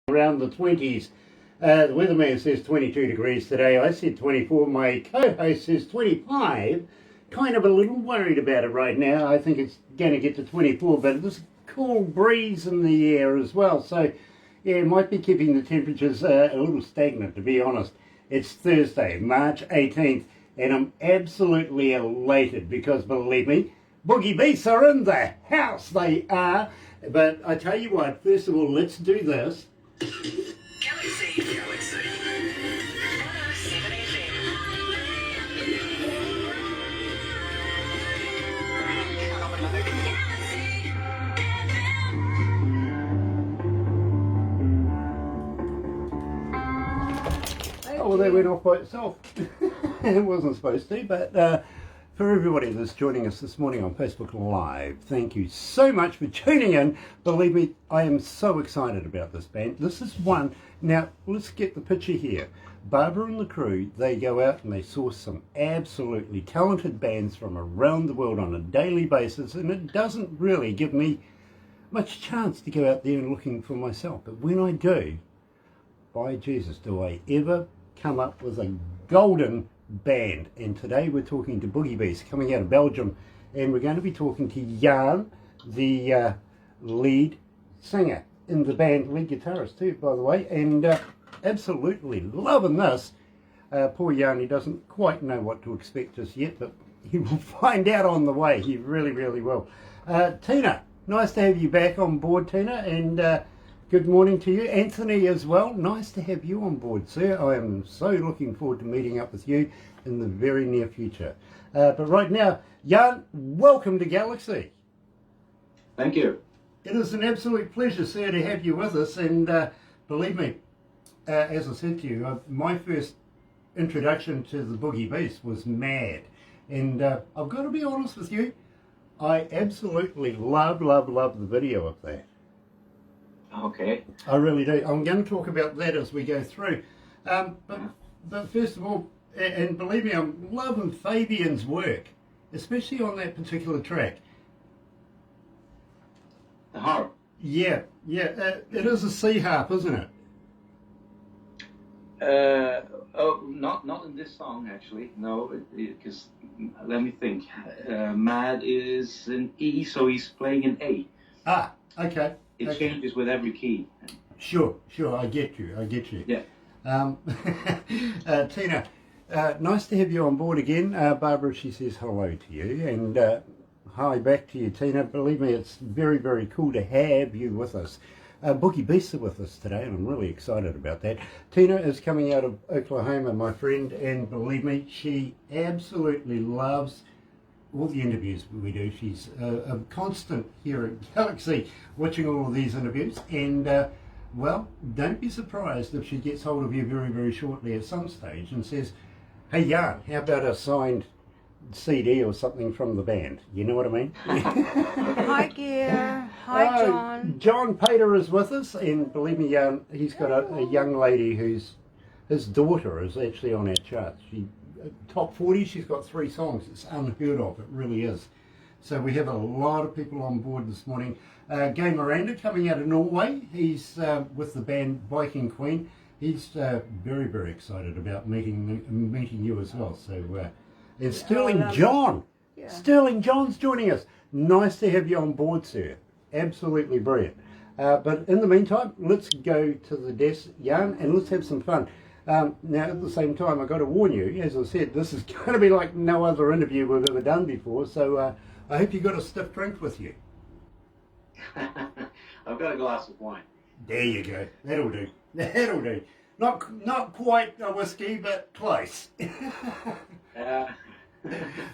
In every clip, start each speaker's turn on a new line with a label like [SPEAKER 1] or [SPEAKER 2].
[SPEAKER 1] around the 20s. The weatherman says 22 degrees today. I said 24. My co-host says 25. Kind of a little worried about it right now. I think it's going to get to 24, but there's a cool breeze in the air as well. So, yeah, it might be keeping the temperatures a little stagnant, to be honest. It's Thursday, March 18th, and I'm absolutely elated because, believe me, Boogie Beasts are in the house. They are. But I tell you what, first of all, let's do this.
[SPEAKER 2] Galaxy 107fm.
[SPEAKER 1] Oh, well, that went off by itself. It wasn't supposed to, but for everybody that's joining us this morning on Facebook Live, thank you so much for tuning in. Believe me, I am so excited about this band. This is one. Now, let's get the picture here. Barbara and the crew, they go out and they source some absolutely talented bands from around the world on a daily basis, and it doesn't really give me much chance to go out there and looking for myself. But when I do, by Jesus, do I ever come up with a golden band. And today we're talking to Boogie Beasts coming out of Belgium, and we're going to be talking to Jan, the lead singer in the band, lead guitarist too, by the way, and absolutely loving this. Poor Jan, he doesn't quite know what to expect just yet, but he will find out on the way. He really, really will. Tina, nice to have you back on board, Tina, and good morning to you. Anthony as well, nice to have you on board, sir. I am so looking forward to meeting up with you in the very near future. But right now, Jan, welcome to Galaxy.
[SPEAKER 3] Thank you.
[SPEAKER 1] It is an absolute pleasure, sir, to have you with us. And believe me, as I said to you, my first introduction to the Boogie Beasts was Mad. And I've got to be honest with you, I absolutely love the video of that.
[SPEAKER 3] Okay.
[SPEAKER 1] I really do. I'm going to talk about that as we go through. But first of all, and believe me, I'm loving Fabian's work, especially on that particular track.
[SPEAKER 3] The harp.
[SPEAKER 1] Yeah. It is a C harp, isn't it?
[SPEAKER 3] Not in this song actually. No, because let me think. Mad is an E, so he's playing an A.
[SPEAKER 1] Ah, okay.
[SPEAKER 3] It changes with every key.
[SPEAKER 1] Sure. I get you.
[SPEAKER 3] Yeah.
[SPEAKER 1] Tina, nice to have you on board again. Barbara, she says hello to you, and hi back to you, Tina. Believe me, it's very, very cool to have you with us. Boogie Beasts are with us today, and I'm really excited about that. Tina is coming out of Oklahoma, my friend, and believe me, she absolutely loves all the interviews we do. She's a constant here at Galaxy watching all of these interviews, and well, don't be surprised if she gets hold of you very, very shortly at some stage and says, hey Jan, how about a signed CD or something from the band? You know what I mean?
[SPEAKER 4] Hi Gear, hi John.
[SPEAKER 1] John Pater is with us, and believe me, he's got a young lady who's, his daughter is actually on our charts. She top 40, she's got 3 songs. It's unheard of, it really is. So we have a lot of people on board this morning. Gay Miranda coming out of Norway, he's with the band Viking Queen. He's very, very excited about meeting you as well. So, and Sterling John, Sterling John's joining us. Nice to have you on board, sir. Absolutely brilliant. But in the meantime, let's go to the desk, Jan, and let's have some fun. Now, at the same time, I've got to warn you, as I said, this is going to be like no other interview we've ever done before, so I hope you've got a stiff drink with you.
[SPEAKER 3] I've got a glass of wine.
[SPEAKER 1] There you go. That'll do. Not quite a whiskey, but close.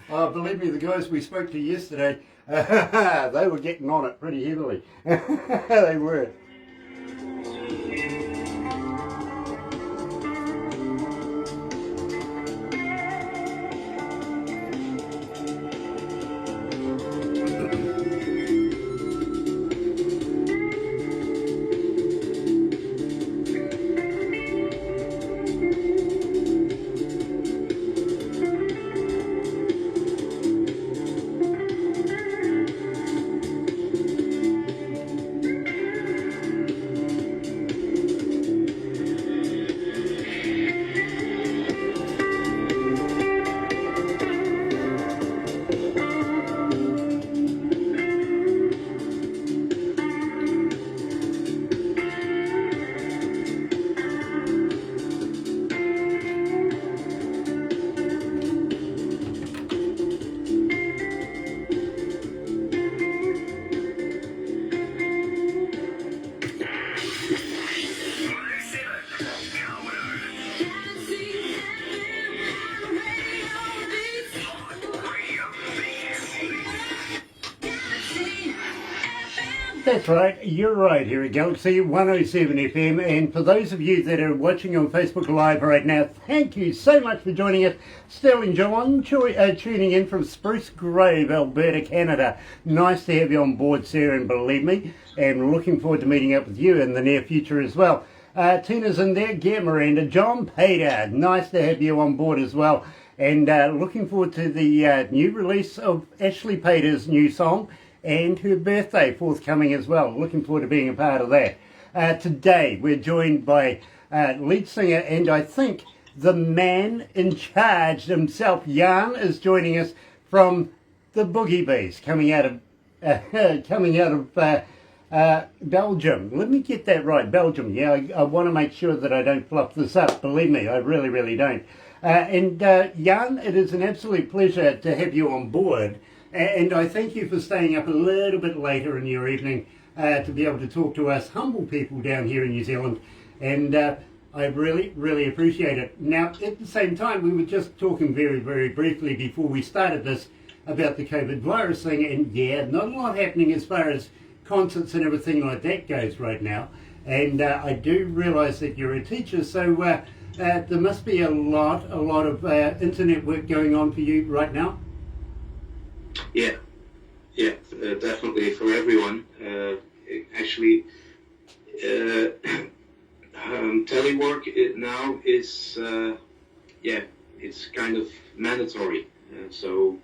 [SPEAKER 1] Oh, believe me, the guys we spoke to yesterday, they were getting on it pretty heavily. They were. That's right, you're right here at Galaxy 107 FM, and for those of you that are watching on Facebook Live right now, thank you so much for joining us. Sterling John tuning in from Spruce Grove, Alberta, Canada. Nice to have you on board, sir, and believe me, and looking forward to meeting up with you in the near future as well. Tina's in there, Gare Miranda, John Pater, nice to have you on board as well, and looking forward to the new release of Ashley Pater's new song, and her birthday forthcoming as well. Looking forward to being a part of that. Today we're joined by lead singer and I think the man in charge himself. Jan is joining us from the Boogie Beasts, coming out of Belgium. Let me get that right, Belgium. Yeah, I want to make sure that I don't fluff this up. Believe me, I really, really don't. And Jan, it is an absolute pleasure to have you on board. And I thank you for staying up a little bit later in your evening to be able to talk to us humble people down here in New Zealand. And I really, really appreciate it. Now, at the same time, we were just talking very, very briefly before we started this about the COVID virus thing. And yeah, not a lot happening as far as concerts and everything like that goes right now. And I do realise that you're a teacher, so there must be a lot of internet work going on for you right now.
[SPEAKER 3] Yeah, definitely for everyone. Actually, telework now is, it's kind of mandatory. So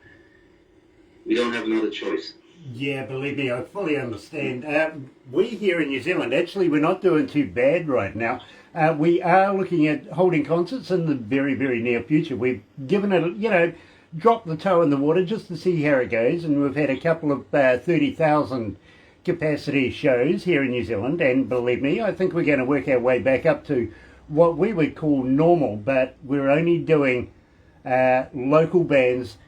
[SPEAKER 3] we don't have another choice.
[SPEAKER 1] Yeah, believe me, I fully understand. We here in New Zealand, actually, we're not doing too bad right now. We are looking at holding concerts in the very, very near future. We've given it, drop the toe in the water just to see how it goes, and we've had a couple of 30,000 capacity shows here in New Zealand, and believe me, I think we're going to work our way back up to what we would call normal, but we're only doing local bands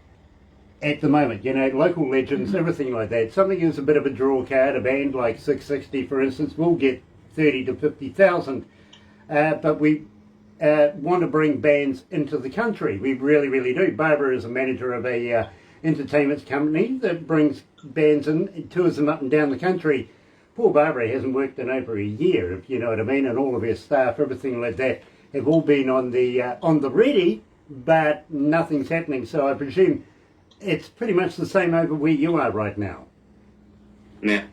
[SPEAKER 1] at the moment, local legends, everything like that. Something is a bit of a draw card. A band like 660, for instance, will get 30 to 50,000, but we want to bring bands into the country. We really, really do. Barbara is a manager of a entertainment company that brings bands in, tours them up and down the country. Poor Barbara hasn't worked in over a year, if you know what I mean, and all of her staff, everything like that, have all been on the ready, but nothing's happening. So I presume it's pretty much the same over where you are right now.
[SPEAKER 3] Yeah,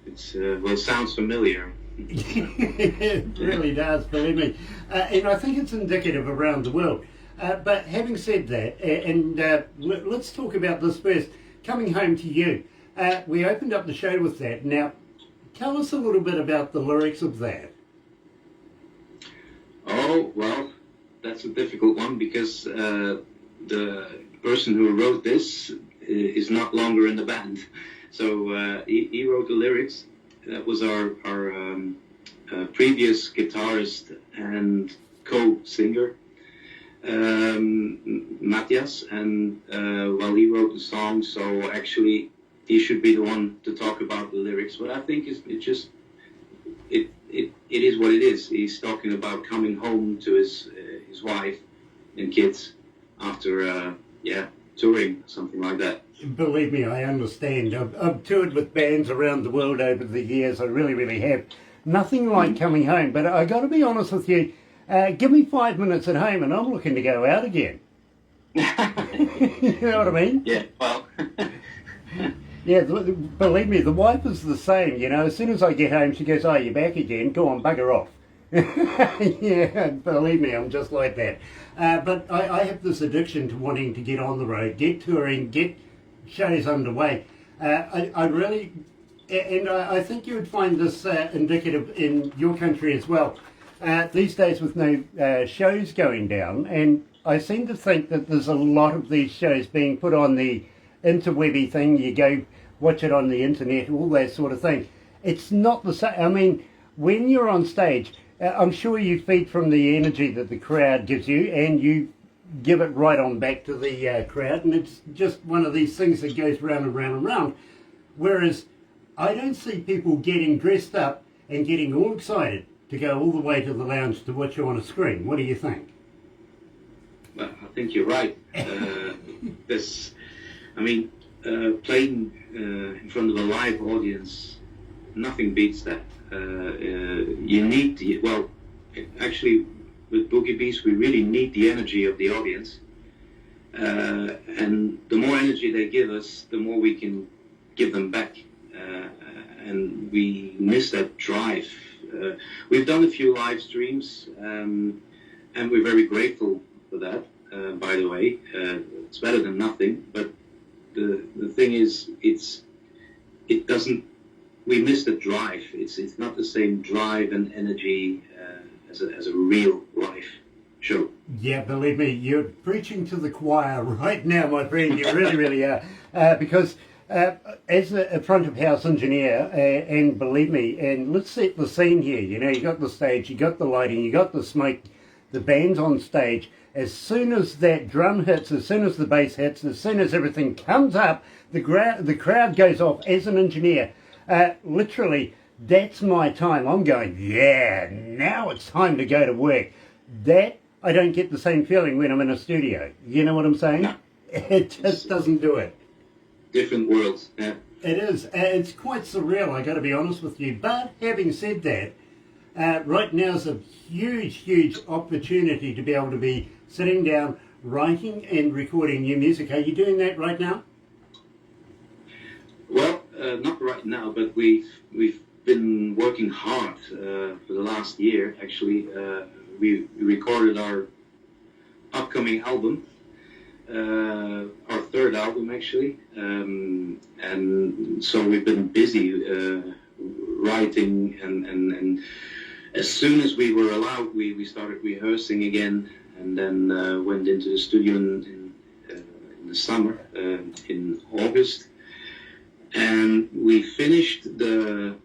[SPEAKER 3] it's it sounds familiar.
[SPEAKER 1] It really does, believe me. And I think it's indicative around the world. But having said that, and let's talk about this first. Coming Home to You. We opened up the show with that. Now, tell us a little bit about the lyrics of that.
[SPEAKER 3] Oh, well, that's a difficult one because the person who wrote this is not longer in the band. So he wrote the lyrics. That was our previous guitarist and co-singer, Matthias, and he wrote the song, so actually he should be the one to talk about the lyrics. But I think it is what it is. He's talking about coming home to his wife and kids after touring, something like that.
[SPEAKER 1] Believe me, I understand. I've toured with bands around the world over the years. I really, really have. Nothing like coming home. But I got to be honest with you. Give me 5 minutes at home, and I'm looking to go out again. You know what I mean?
[SPEAKER 3] Yeah. Well.
[SPEAKER 1] Yeah. Believe me, the wife is the same. As soon as I get home, she goes, "Oh, you're back again. Go on, bugger off." Yeah, believe me, I'm just like that. But I have this addiction to wanting to get on the road, get touring, get shows underway. I really, and I think you would find this indicative in your country as well. These days with no shows going down, and I seem to think that there's a lot of these shows being put on the interwebby thing. You go watch it on the internet, all that sort of thing. It's not the same. I mean, when you're on stage, I'm sure you feed from the energy that the crowd gives you, and you give it right on back to the crowd, and it's just one of these things that goes round and round and round. Whereas I don't see people getting dressed up and getting all excited to go all the way to the lounge to watch you on a screen. What do you think?
[SPEAKER 3] Well, I think you're right. Playing in front of a live audience nothing beats that. You need actually, with Boogie Beasts, we really need the energy of the audience. And the more energy they give us, the more we can give them back. And we miss that drive. We've done a few live streams, and we're very grateful for that, by the way. It's better than nothing, but the thing is, it doesn't, we miss the drive. It's not the same drive and energy as a real live show.
[SPEAKER 1] Yeah, believe me, you're preaching to the choir right now, my friend. You really, really are. Because as a front of house engineer, and believe me, and let's set the scene here. You know, you got the stage, you got the lighting, you got the smoke, the band's on stage. As soon as that drum hits, as soon as the bass hits, as soon as everything comes up, the crowd goes off. As an engineer, literally, that's my time. I'm going, yeah, now it's time to go to work. That, I don't get the same feeling when I'm in a studio. You know what I'm saying?
[SPEAKER 3] No.
[SPEAKER 1] It just doesn't do it.
[SPEAKER 3] Different worlds. Yeah.
[SPEAKER 1] It is. It's quite surreal, I got to be honest with you. But having said that, right now is a huge, huge opportunity to be able to be sitting down, writing and recording new music. Are you doing that right now?
[SPEAKER 3] Well, not right now, but we've been working hard for the last year. Actually, we recorded our upcoming album, our third album actually, and so we've been busy writing, and as soon as we were allowed, we started rehearsing again, and then went into the studio in the summer, in August, and we finished the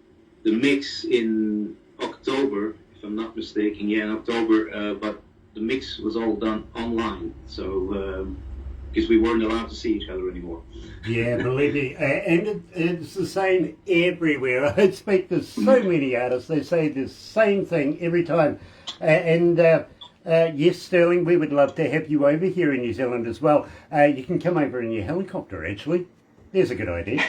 [SPEAKER 3] mix in October, if I'm not mistaken. Yeah, in October, but the mix was all done online, so because we weren't allowed to see each other anymore.
[SPEAKER 1] Yeah, believe me, and it's the same everywhere. I speak to so many artists, they say the same thing every time. Yes, Sterling, we would love to have you over here in New Zealand as well. You can come over in your helicopter, actually. There's a good idea.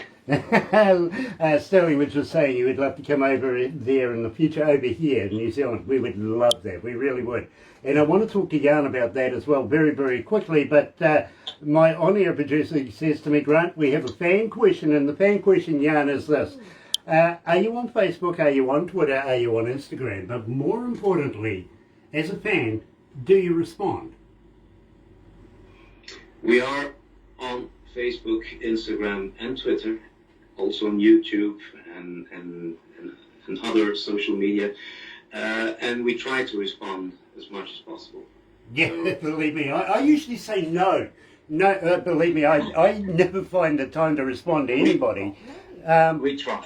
[SPEAKER 1] Sterling was just saying you would love to come over there in the future over here in New Zealand. We would love that. We really would. And I want to talk to Jan about that as well very, very quickly. But my on-air producer says to me, Grant, we have a fan question. And the fan question, Jan, is this. Are you on Facebook? Are you on Twitter? Are you on Instagram? But more importantly, as a fan, do you respond?
[SPEAKER 3] We are on Facebook, Instagram, and Twitter, also on YouTube and other social media, and we try to respond as much as possible.
[SPEAKER 1] Yeah, believe me, I usually say no. No, believe me, I never find the time to respond to anybody.
[SPEAKER 3] We try.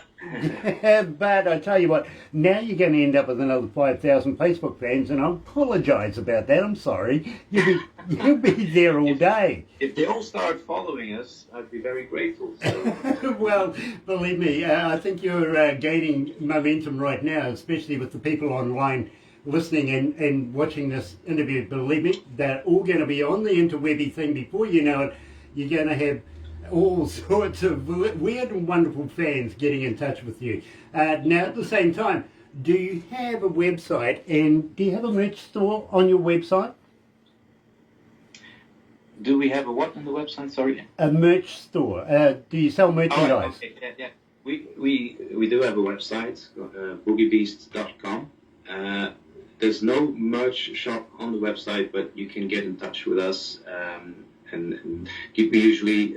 [SPEAKER 1] But I tell you what, now you're going to end up with another 5,000 Facebook fans, and I apologise about that. I'm sorry. You'll be there all day.
[SPEAKER 3] If they all start following us, I'd be very grateful. So.
[SPEAKER 1] Well, believe me, I think you're gaining momentum right now, especially with the people online listening and watching this interview. Believe me, they're all going to be on the interwebby thing. Before you know it, you're going to have all sorts of weird and wonderful fans getting in touch with you. Now, at the same time, do you have a website, and do you have a merch store on your website?
[SPEAKER 3] Do we have a what on the website? Sorry.
[SPEAKER 1] A merch store. Do you sell merchandise?
[SPEAKER 3] Oh, okay. Yeah. We do have a website, boogiebeasts.com. There's no merch shop on the website, but you can get in touch with us. And we usually,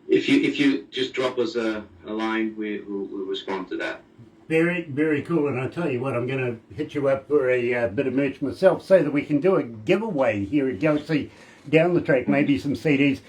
[SPEAKER 3] if you just drop us a line, we'll respond to that.
[SPEAKER 1] Very, very cool. And I tell you what, I'm going to hit you up for a bit of merch myself so that we can do a giveaway here at Galaxy down the track, maybe some CDs,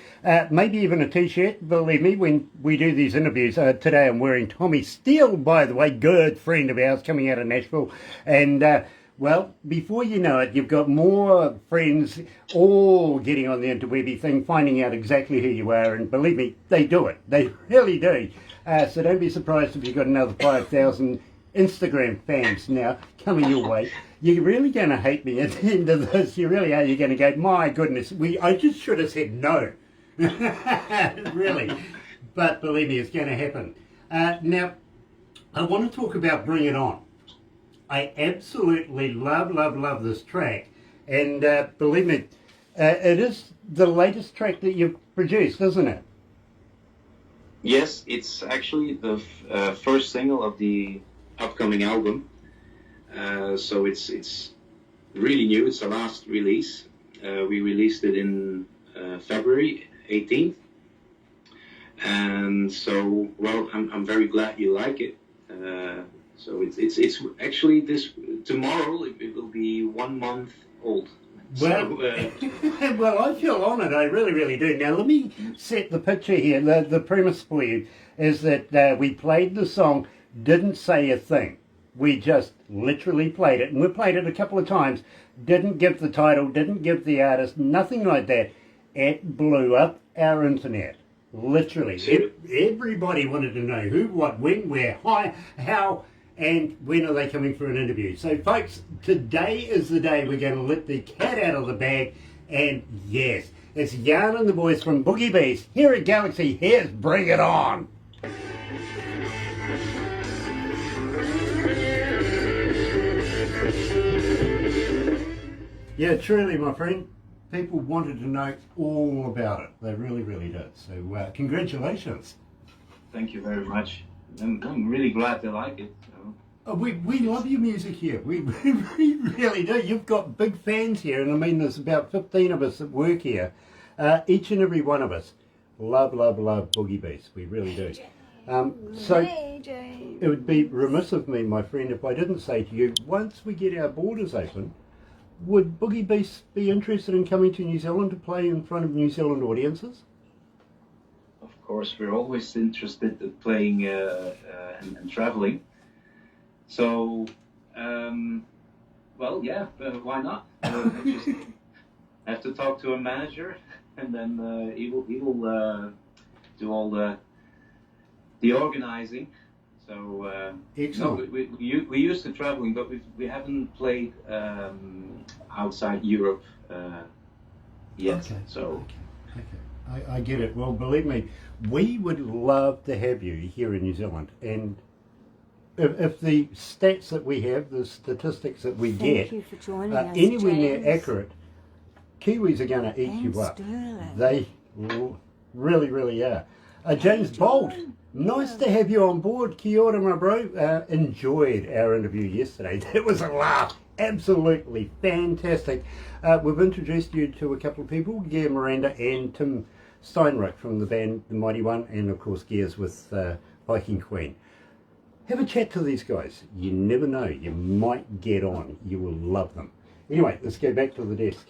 [SPEAKER 1] maybe even a T-shirt. Believe me, when we do these interviews, today I'm wearing Tommy Steele, by the way, good friend of ours coming out of Nashville. And, well, before you know it, you've got more friends all getting on the interwebby thing, finding out exactly who you are. And believe me, they do it. They really do. So don't be surprised if you've got another 5,000 Instagram fans now coming your way. You're really going to hate me at the end of this. You really are. You're going to go, my goodness, I just should have said no. Really. But believe me, it's going to happen. Now, I want to talk about Bring It On. I absolutely love this track, and believe me, it is the latest track that you've produced, isn't it?
[SPEAKER 3] Yes, it's actually the first single of the upcoming album. So it's really new. It's the last release. We released it in February 18th. And so, well, I'm very glad you like it. So it's actually tomorrow it will be 1 month old.
[SPEAKER 1] Well,
[SPEAKER 3] So,
[SPEAKER 1] well, I feel honoured. I really do. Now, let me set the picture here. The premise for you is that we played the song, didn't say a thing. We just literally played it, and we played it a couple of times. Didn't give the title, didn't give the artist, nothing like that. It blew up our internet. Literally. Everybody wanted to know who, what, when, where, why, how, and when are they coming for an interview. So, folks, today is the day we're going to let the cat out of the bag. And yes, it's Jan and the boys from Boogie Beasts here at Galaxy. Here's Bring It On. Yeah, truly, my friend. People wanted to know all about it. They really did. So, congratulations.
[SPEAKER 3] thank you very much. I'm really glad they like it. So.
[SPEAKER 1] We love your music here. We really do. You've got big fans here, and I mean, there's about 15 of us that work here. Each and every one of us love Boogie Beasts. We really do. So it would be remiss of me, my friend, if I didn't say to you, once we get our borders open, would Boogie Beasts be interested in coming to New Zealand to play in front of New Zealand audiences?
[SPEAKER 3] Of course, we're always interested in playing and traveling. So, well, yeah, why not? Just have to talk to a manager, and then he will do all the organizing. So,
[SPEAKER 1] Excellent.
[SPEAKER 3] no, we used to traveling, but we haven't played outside Europe yet.
[SPEAKER 1] Okay.
[SPEAKER 3] So.
[SPEAKER 1] Okay. I get it. Well, believe me, we would love to have you here in New Zealand. And if the stats that we have, the statistics that we
[SPEAKER 4] Thank
[SPEAKER 1] get,
[SPEAKER 4] you for joining
[SPEAKER 1] are
[SPEAKER 4] us,
[SPEAKER 1] anywhere near
[SPEAKER 4] James.
[SPEAKER 1] accurate, Kiwis are going to eat
[SPEAKER 4] And
[SPEAKER 1] you up.
[SPEAKER 4] Sterling.
[SPEAKER 1] They really are. James Bolt, nice to have you on board. Kia ora, my bro. Enjoyed our interview yesterday. That was a laugh. Absolutely fantastic. We've introduced you to a couple of people, Gear Miranda and Tim Steinrich from the band The Mighty One, and of course Gears with Viking Queen. Have a chat to these guys. You never know. You might get on. You will love them. Anyway, let's go back to the desk.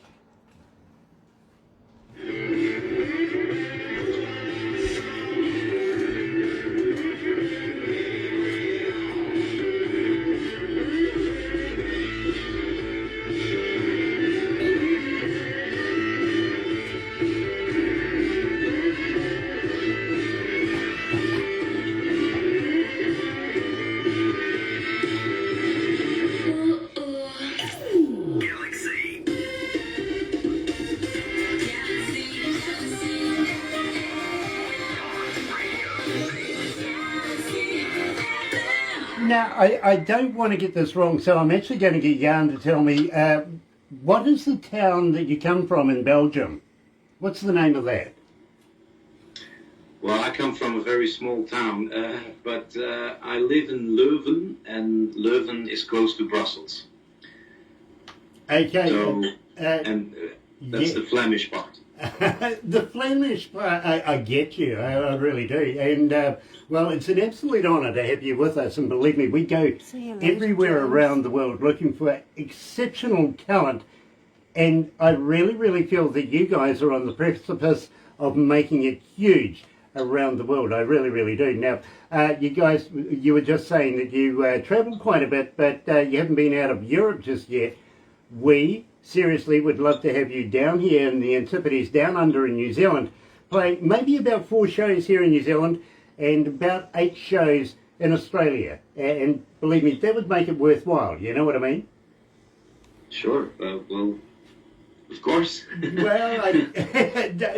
[SPEAKER 2] Galaxy.
[SPEAKER 1] Now, I don't want to get this wrong, so I'm actually going to get Jan to tell me, what is the town that you come from in Belgium? What's the name of that?
[SPEAKER 3] Well, I come from a very small town, but I live in Leuven, and Leuven is close to Brussels.
[SPEAKER 1] Okay.
[SPEAKER 3] So, and that's the Flemish part.
[SPEAKER 1] The Flemish part, I get you, I really do. And, well, it's an absolute honour to have you with us. And believe me, we go
[SPEAKER 4] See you later,
[SPEAKER 1] everywhere
[SPEAKER 4] James.
[SPEAKER 1] around the world looking for exceptional talent. And I really feel that you guys are on the precipice of making it huge around the world. I really do. Now, you guys, you were just saying that you travelled quite a bit, but you haven't been out of Europe just yet. We seriously would love to have you down here in the Antipodes, down under in New Zealand, playing maybe about 4 shows here in New Zealand and about 8 shows in Australia. And believe me, that would make it worthwhile, you know what I mean?
[SPEAKER 3] Sure. Well, Of course.
[SPEAKER 1] Well,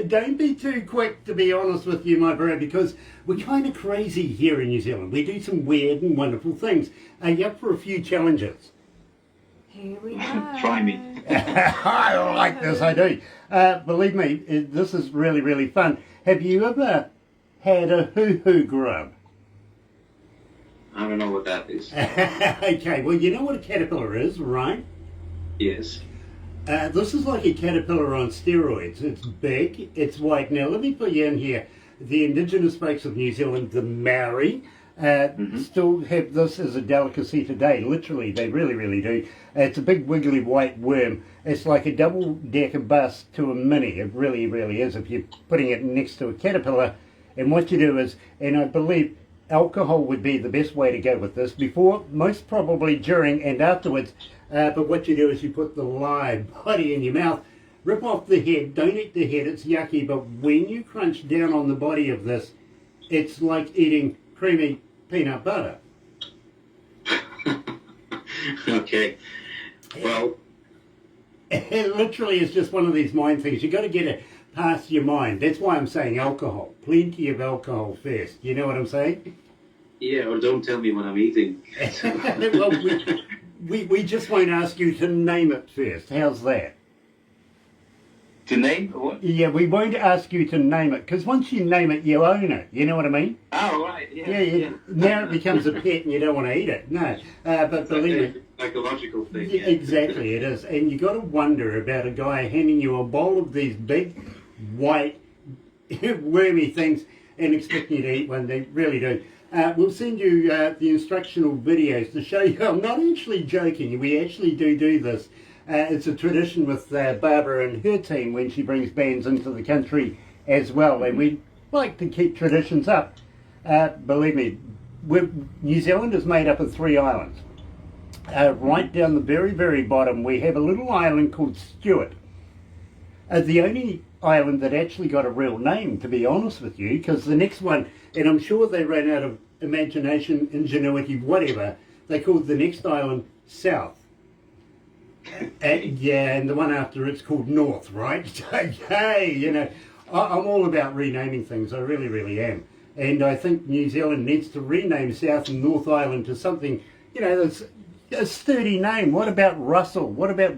[SPEAKER 1] don't be too quick, to be honest with you, my bro, because we're kind of crazy here in New Zealand. We do some weird and wonderful things. Are you up for a few challenges?
[SPEAKER 4] Here we go.
[SPEAKER 3] Try me.
[SPEAKER 1] I like this, I do. Believe me, this is really, really fun. Have you ever had a hoo-hoo grub?
[SPEAKER 3] I don't know what that is.
[SPEAKER 1] Okay, well, you know what a caterpillar is, right?
[SPEAKER 3] Yes.
[SPEAKER 1] This is like a caterpillar on steroids. It's big, it's white. Now, let me put you in here. The indigenous folks of New Zealand, the Maori, still have this as a delicacy today. Literally, they really, really do. It's a big, wiggly white worm. It's like a double-decker bus to a mini. It really, really is if you're putting it next to a caterpillar. And what you do is, and I believe alcohol would be the best way to go with this, before, most probably during and afterwards. But what you do is you put the live body in your mouth, rip off the head, don't eat the head, it's yucky, but when you crunch down on the body of this, it's like eating creamy peanut butter.
[SPEAKER 3] Okay. Well,
[SPEAKER 1] It literally is just one of these mind things. You've got to get it past your mind. That's why I'm saying alcohol. Plenty of alcohol first. You know what I'm saying?
[SPEAKER 3] yeah, or don't tell me what I'm eating.
[SPEAKER 1] Well, we just won't ask you to name it first. How's that?
[SPEAKER 3] To name or what?
[SPEAKER 1] Yeah, we won't ask you to name it, because once you name it, you own it. You know what I mean?
[SPEAKER 3] Oh, right. Yeah.
[SPEAKER 1] Yeah. Now it becomes a pet and you don't want to eat it. No. But
[SPEAKER 3] It's
[SPEAKER 1] believe me.
[SPEAKER 3] like a psychological thing.
[SPEAKER 1] Yeah, exactly, it is. And you got to wonder about a guy handing you a bowl of these big, white, wormy things and expecting you to eat one. They really do. We'll send you the instructional videos to show you. I'm not actually joking. We actually do this. It's a tradition with Barbara and her team when she brings bands into the country as well. And we like to keep traditions up. Believe me, New Zealand is made up of 3 islands. Right down the very, very bottom, we have a little island called Stewart. The only island that actually got a real name, to be honest with you, because the next one, and I'm sure they ran out of imagination, ingenuity, whatever, they called the next island South. And the one after it's called North, right? Hey, you know, I'm all about renaming things, I really, really am. And I think New Zealand needs to rename South and North Island to something, you know, that's a sturdy name. What about Russell? What about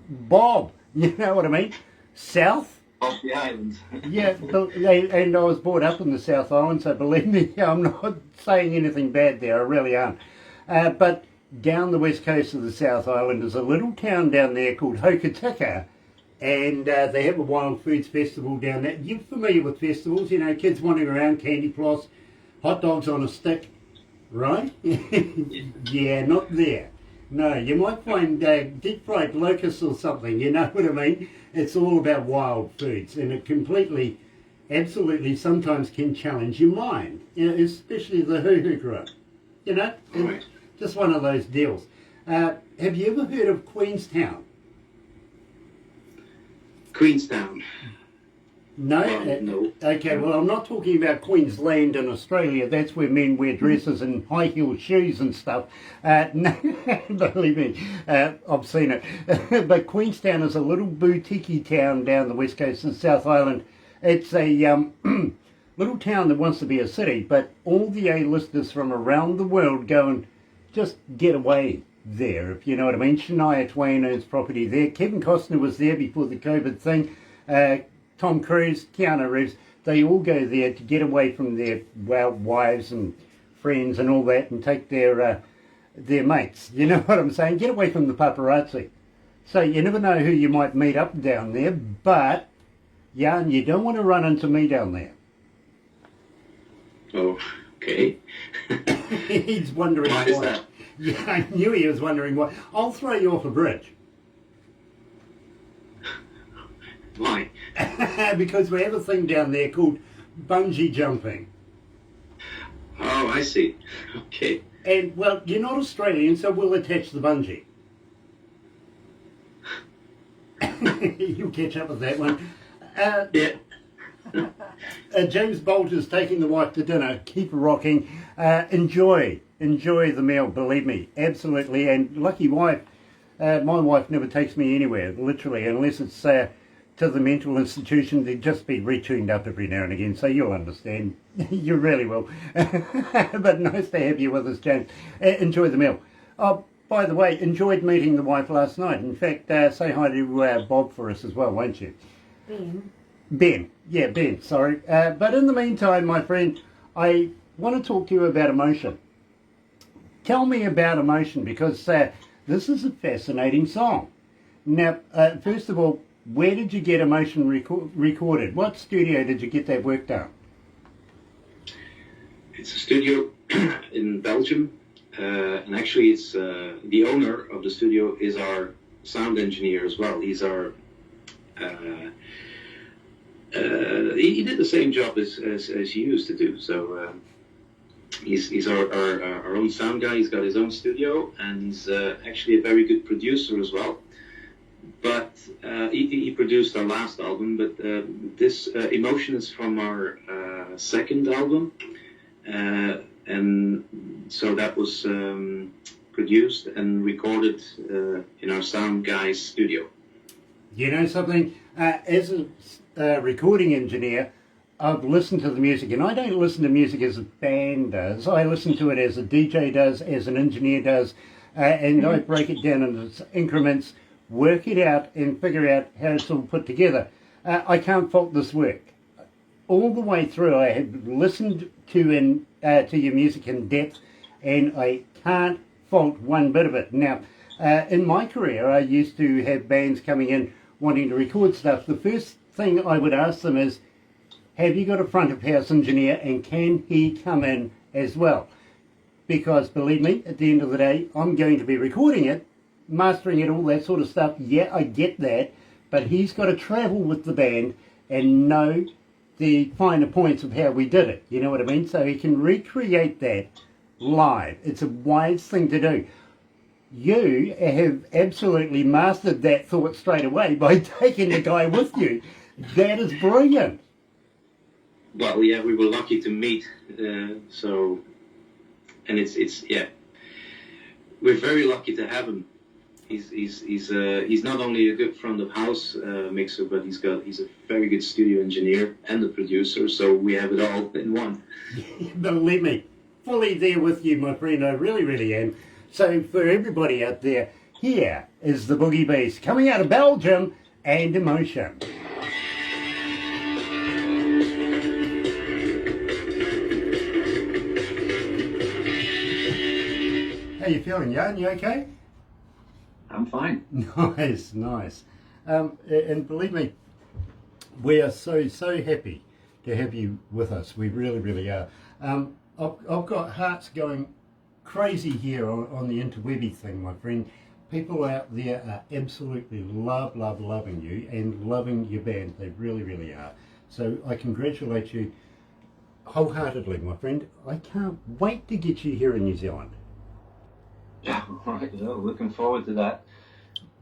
[SPEAKER 1] Bob? You know what I mean? South?
[SPEAKER 3] Off the island.
[SPEAKER 1] Yeah, and I was brought up in the South Island, so believe me, I'm not saying anything bad there, I really aren't. But down the west coast of the South Island is a little town down there called Hokitika, and they have a wild foods festival down there. You're familiar with festivals, you know, kids wandering around, candy floss, hot dogs on a stick, right? Yeah, not there. No, you might find deep fried locusts or something, you know what I mean? It's all about wild foods, and it completely, absolutely sometimes can challenge your mind, you know, especially the hoo-hoo grub, you know?
[SPEAKER 3] Right.
[SPEAKER 1] Just one of those deals. Have you ever heard of Queenstown?
[SPEAKER 3] Queenstown.
[SPEAKER 1] No?
[SPEAKER 3] No.
[SPEAKER 1] Okay, well, I'm not talking about Queensland in Australia. That's where men wear dresses and high-heel shoes and stuff. No, believe me, I've seen it. But Queenstown is a little boutique town down the west coast of the South Island. It's a little town that wants to be a city, but all the A-listers from around the world go and just get away there, if you know what I mean. Shania Twain owns property there. Kevin Costner was there before the COVID thing. Tom Cruise, Keanu Reeves, they all go there to get away from their wives and friends and all that and take their mates. You know what I'm saying? Get away from the paparazzi. So you never know who you might meet up down there, but yeah, and you don't want to run into me down there.
[SPEAKER 3] Oh, okay.
[SPEAKER 1] He's wondering
[SPEAKER 3] Why is that?
[SPEAKER 1] Yeah, I knew he was wondering why. I'll throw you off a bridge.
[SPEAKER 3] Why?
[SPEAKER 1] Because we have a thing down there called bungee jumping.
[SPEAKER 3] Oh, I see. Okay.
[SPEAKER 1] And, well, you're not Australian, so we'll attach the bungee. You'll catch up with that one.
[SPEAKER 3] Yeah.
[SPEAKER 1] James Bolt is taking the wife to dinner. Keep rocking. Enjoy the meal, believe me. Absolutely. And lucky wife, My wife never takes me anywhere, literally, unless it's to the mental institution. They'd just be retuned up every now and again, so you'll understand. You really will. But nice to have you with us, James. Enjoy the meal. Oh, by the way, enjoyed meeting the wife last night. In fact, say hi to Bob for us as well, won't you? Ben. Yeah, Ben, sorry. But in the meantime, my friend, I want to talk to you about emotion. Tell me about emotion, because this is a fascinating song. Now, first of all, where did you get emotion recorded? What studio did you get that work done?
[SPEAKER 3] It's a studio in Belgium, and actually it's the owner of the studio is our sound engineer as well. He's our he did the same job as he used to do. So he's our own sound guy. He's got his own studio, and he's actually a very good producer as well. But he produced our last album, but this Emotion is from our second album. And so that was produced and recorded in our sound guy's studio.
[SPEAKER 1] You know something? As a recording engineer, I've listened to the music, and I don't listen to music as a band does. I listen to it as a DJ does, as an engineer does, and I break it down into its increments, work it out, and figure out how it's all put together. I can't fault this work. All the way through, I have listened to your music in depth, and I can't fault one bit of it. Now, in my career, I used to have bands coming in wanting to record stuff. The first thing I would ask them is, have you got a front of house engineer, and can he come in as well? Because believe me, at the end of the day, I'm going to be recording it, mastering it, all that sort of stuff. Yeah, I get that, but he's got to travel with the band and know the finer points of how we did it. You know what I mean? So he can recreate that live. It's a wise thing to do. You have absolutely mastered that thought straight away by taking the guy with you. That is brilliant.
[SPEAKER 3] Well, yeah, we were lucky to meet. So, and it's yeah, we're very lucky to have him. He's not only a good front of house mixer, but he's a very good studio engineer and a producer. So we have it all in one.
[SPEAKER 1] Believe me, fully there with you, my friend. I really, really am. So for everybody out there, here is the Boogie Beasts coming out of Belgium and Emotion. How you feeling, Jan? You okay?
[SPEAKER 3] I'm fine.
[SPEAKER 1] Nice, nice. And believe me, we are so happy to have you with us. We really, really are. I've got hearts going crazy here on the interwebby thing, my friend. People out there are absolutely loving you and loving your band. They really, really are. So I congratulate you wholeheartedly, my friend. I can't wait to get you here in New Zealand.
[SPEAKER 3] Yeah, right. Well, looking forward to that.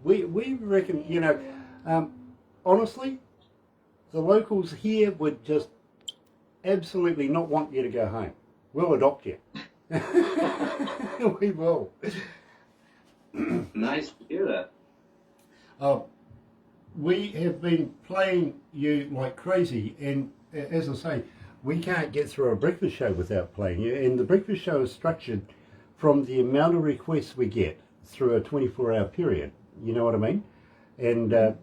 [SPEAKER 1] We reckon, you know, honestly, the locals here would just absolutely not want you to go home. We'll adopt you. We will.
[SPEAKER 3] Nice to hear that.
[SPEAKER 1] We have been playing you like crazy, and as I say, we can't get through a breakfast show without playing you, and the breakfast show is structured from the amount of requests we get through a 24-hour period. You know what I mean? And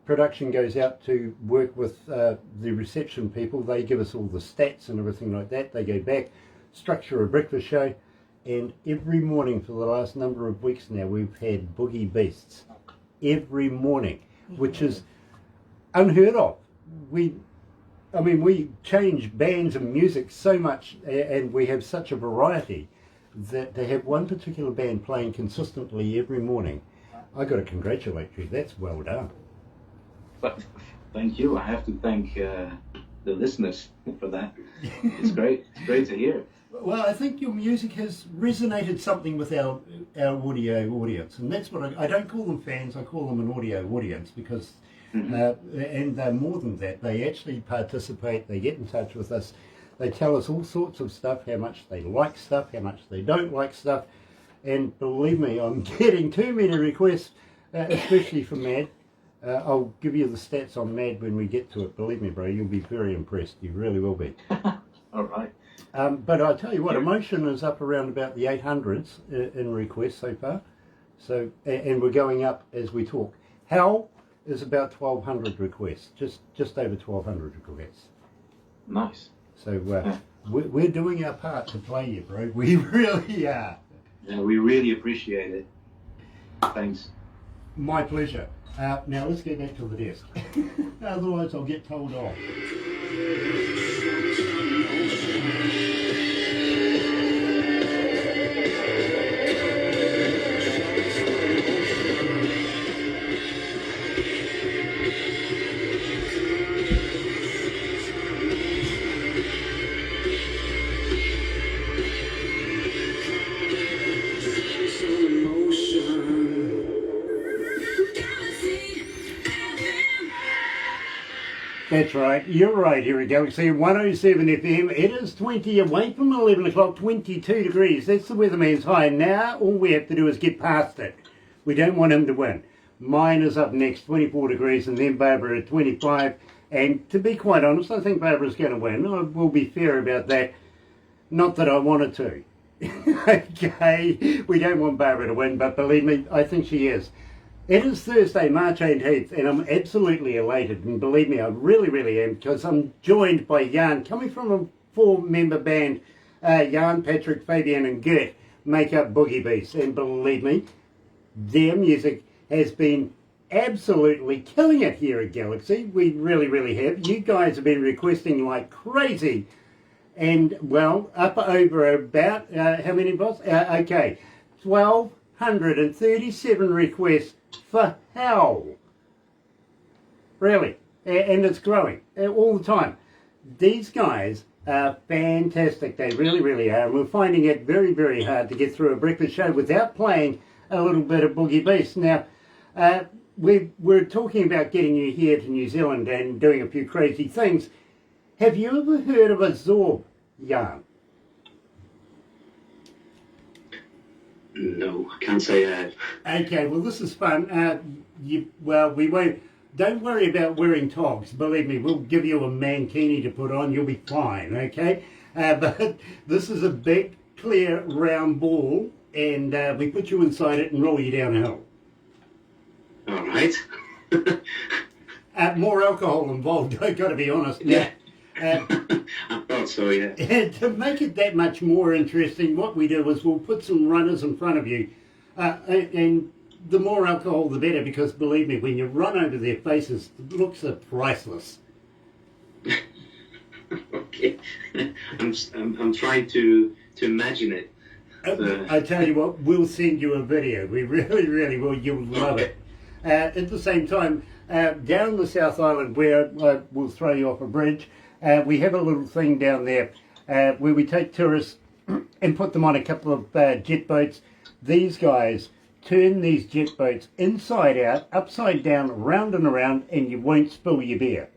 [SPEAKER 1] production goes out to work with the reception people. They give us all the stats and everything like that. They go back, structure a breakfast show, and every morning for the last number of weeks now, we've had Boogie Beasts. Every morning, which is unheard of. We change bands and music so much, and we have such a variety that to have one particular band playing consistently every morning, I got to congratulate you. That's well done.
[SPEAKER 3] But thank you. I have to thank the listeners for that. It's great. It's great to hear.
[SPEAKER 1] Well, I think your music has resonated something with our audio audience, and that's what I don't call them fans. I call them an audio audience because, and they're more than that. They actually participate. They get in touch with us. They tell us all sorts of stuff, how much they like stuff, how much they don't like stuff, And believe me, I'm getting too many requests, especially for Mad. I'll give you the stats on Mad when we get to it. Believe me, bro, you'll be very impressed. You really will be.
[SPEAKER 5] All right.
[SPEAKER 1] But I tell you what, Emotion is up around about the 800s in requests so far. So, and we're going up as we talk. Hell is about 1,200 requests, just over 1,200 requests.
[SPEAKER 5] Nice.
[SPEAKER 1] So we're doing our part to play you, bro. We really are.
[SPEAKER 5] Yeah, we really appreciate it. Thanks.
[SPEAKER 1] My pleasure. Now let's get back to the desk. Otherwise I'll get told off. That's right, you're right here at Galaxy 107 FM. It is 20 away from 11 o'clock, 22 degrees. That's the weatherman's high. Now all we have to do is get past it. We don't want him to win. Mine is up next, 24 degrees, and then Barbara at 25. And to be quite honest, I think Barbara's going to win. I will be fair about that. Not that I wanted to. Okay, we don't want Barbara to win, but believe me, I think she is. It is Thursday, March 18th, and I'm absolutely elated, and believe me, I really, really am, because I'm joined by Jan, coming from a four-member band. Jan, Patrick, Fabian and Gert make up Boogie Beasts, and believe me, their music has been absolutely killing it here at Galaxy. We really, really have. You guys have been requesting like crazy, and, well, up over about, how many, boss? Okay, 1,237 requests for Hell. Really. And it's growing all the time. These guys are fantastic. They really, really are. And we're finding it very, very hard to get through a breakfast show without playing a little bit of Boogie Beasts. Now, we're talking about getting you here to New Zealand and doing a few crazy things. Have you ever heard of a Zorb, Jan?
[SPEAKER 3] No, I can't say I have.
[SPEAKER 1] Okay, well this is fun. We won't. Don't worry about wearing togs. Believe me, we'll give you a mankini to put on. You'll be fine. Okay, but this is a big, clear, round ball, and we put you inside it and roll you down a hill.
[SPEAKER 3] All right.
[SPEAKER 1] More alcohol involved. I've got to be honest.
[SPEAKER 3] Yeah.
[SPEAKER 1] Now,
[SPEAKER 3] I thought so, yeah.
[SPEAKER 1] to make it that much more interesting, what we do is we'll put some runners in front of you, and the more alcohol the better, because believe me, when you run over their faces, the looks are priceless.
[SPEAKER 3] Okay. I'm trying to imagine it.
[SPEAKER 1] I tell you what, we'll send you a video. We really, really will. You'll love it. At the same time, down the South Island, where we'll throw you off a bridge, we have a little thing down there where we take tourists and put them on a couple of jet boats. These guys turn these jet boats inside out, upside down, round and around, and you won't spill your beer.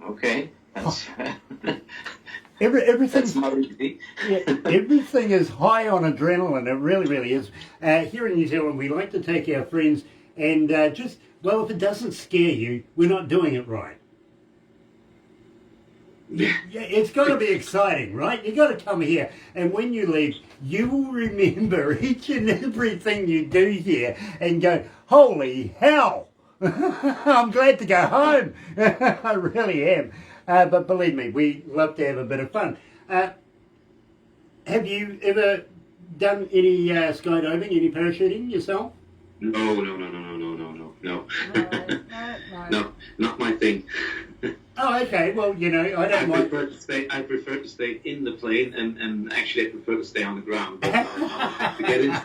[SPEAKER 5] Okay. That's,
[SPEAKER 1] Everything,
[SPEAKER 5] that's not easy.
[SPEAKER 1] yeah, everything is high on adrenaline. It really, really is. Here in New Zealand, we like to take our friends and if it doesn't scare you, we're not doing it right. Yeah, it's got to be exciting, right? You got to come here, and when you leave, you will remember each and everything you do here, and go, "Holy hell! I'm glad to go home." I really am. But believe me, we love to have a bit of fun. Have you ever done any skydiving, any parachuting yourself?
[SPEAKER 3] No.
[SPEAKER 4] No,
[SPEAKER 3] No, not my thing.
[SPEAKER 1] Oh, okay. Well, I
[SPEAKER 3] I
[SPEAKER 1] don't mind.
[SPEAKER 3] prefer to stay in the plane, and actually I prefer to stay on the ground. But I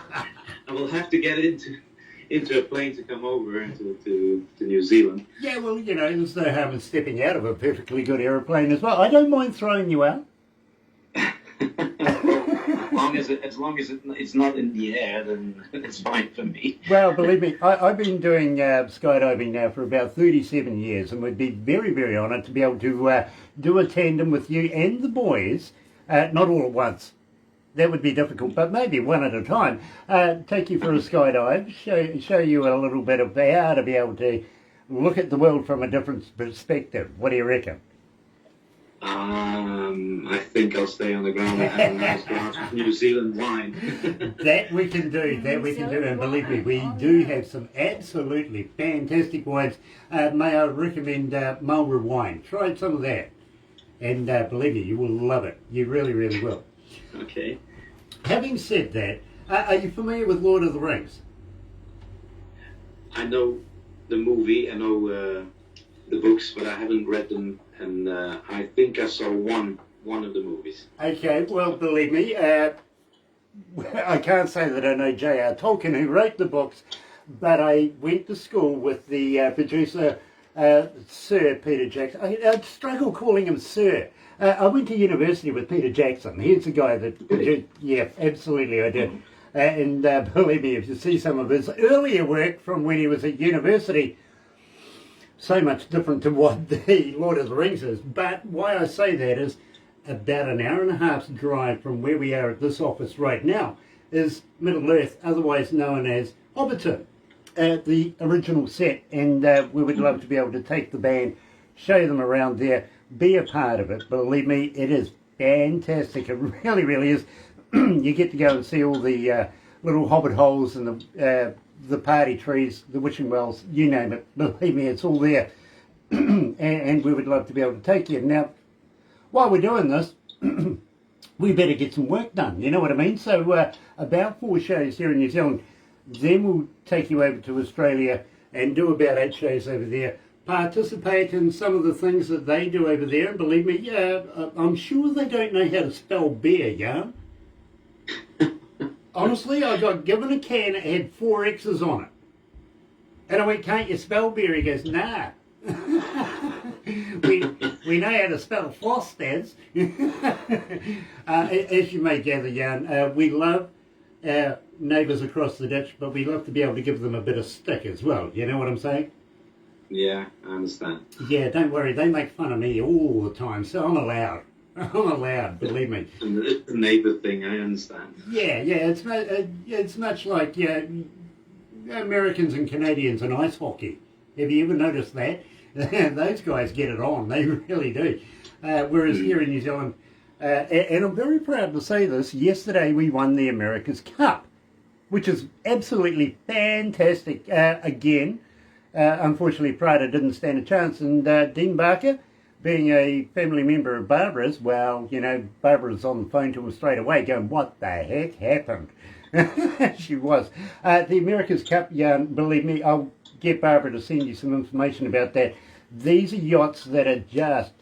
[SPEAKER 3] will have to get into a plane to come over to New Zealand.
[SPEAKER 1] Yeah, well, there's no harm in stepping out of a perfectly good aeroplane as well. I don't mind throwing you out.
[SPEAKER 5] As long as it's not in the air, then it's fine for me.
[SPEAKER 1] Well, believe me, I've been doing skydiving now for about 37 years, and we'd be very, very honoured to be able to do a tandem with you and the boys, not all at once, that would be difficult, but maybe one at a time. Take you for a skydive, show you a little bit of how to be able to look at the world from a different perspective. What do you reckon?
[SPEAKER 3] I think I'll stay on the ground and have a nice glass of New Zealand wine.
[SPEAKER 1] That we can do, and believe me, we do have some absolutely fantastic wines. May I recommend Marlborough wine? Try some of that, and believe me, you will love it. You really, really will.
[SPEAKER 3] Okay.
[SPEAKER 1] Having said that, are you familiar with Lord of the Rings?
[SPEAKER 3] I know the movie, I know the books, but I haven't read them, and I think I saw one of the movies.
[SPEAKER 1] Okay, well, believe me, I can't say that I know J.R. Tolkien, who wrote the books, but I went to school with the producer, Sir Peter Jackson. I struggle calling him Sir. I went to university with Peter Jackson. He's the guy that produced, yeah, absolutely I did. And believe me, if you see some of his earlier work from when he was at university, so much different to what the Lord of the Rings is. But why I say that is about an hour and a half's drive from where we are at this office right now is Middle Earth, otherwise known as Hobbiton, the original set. And we would love to be able to take the band, show them around there, be a part of it. Believe me, it is fantastic. It really, really is. You get to go and see all the little hobbit holes and the party trees, the wishing wells, you name it. Believe me, it's all there. and we would love to be able to take you. Now, while we're doing this, we better get some work done, you know what I mean? So about 4 shows here in New Zealand, then we'll take you over to Australia and do about 8 shows over there. Participate in some of the things that they do over there, and believe me, I'm sure they don't know how to spell beer, yeah? Honestly, I got given a can that had 4 X's on it. And I went, can't you spell beer? He goes, nah. we know how to spell floss, As you may gather, Jan, we love our neighbours across the ditch, but we love to be able to give them a bit of stick as well. You know what I'm saying?
[SPEAKER 3] Yeah, I understand.
[SPEAKER 1] Yeah, don't worry. They make fun of me all the time, so I'm allowed. I'm allowed, believe me.
[SPEAKER 3] It's the neighbour thing, I understand.
[SPEAKER 1] Yeah, it's much like Americans and Canadians in ice hockey. Have you ever noticed that? Those guys get it on, they really do. Whereas here in New Zealand, and I'm very proud to say this, yesterday we won the America's Cup, which is absolutely fantastic. Again, unfortunately Prada didn't stand a chance, and Dean Barker, being a family member of Barbara's, well, you know, Barbara's on the phone to him straight away going, what the heck happened? She was. The America's Cup, believe me, I'll get Barbara to send you some information about that. These are yachts that are just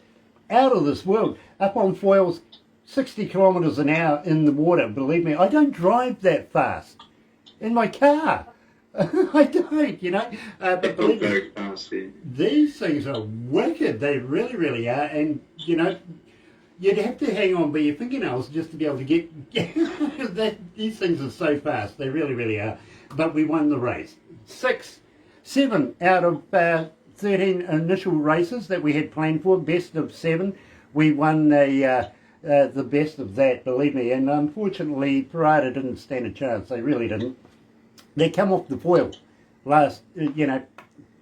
[SPEAKER 1] out of this world. Up on foils, 60 kilometres an hour in the water, believe me. I don't drive that fast in my car. I don't, you know. But believe me,
[SPEAKER 3] very fast, yeah.
[SPEAKER 1] these things are wicked. They really, really are. And, you know, you'd have to hang on by your fingernails just to be able to get these things are so fast. They really, really are. But we won the race. 7 out of 13 initial races that we had planned for, best of 7. We won the best of that, believe me. And unfortunately, Parada didn't stand a chance. They really didn't. They come off the foil last, you know,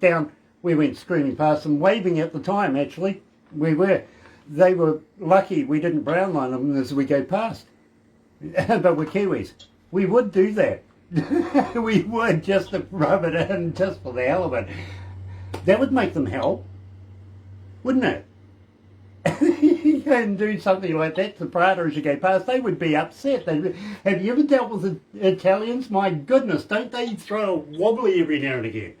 [SPEAKER 1] down. We went screaming past them, waving at the time, actually. We were. They were lucky we didn't brownline them as we go past. But we're Kiwis. We would do that. We would, just to rub it in, just for the hell of it. That would make them help, wouldn't it? You go and do something like that to Prada as you go past, they would be upset. Have you ever dealt with the Italians? My goodness, don't they throw a wobbly every now and again?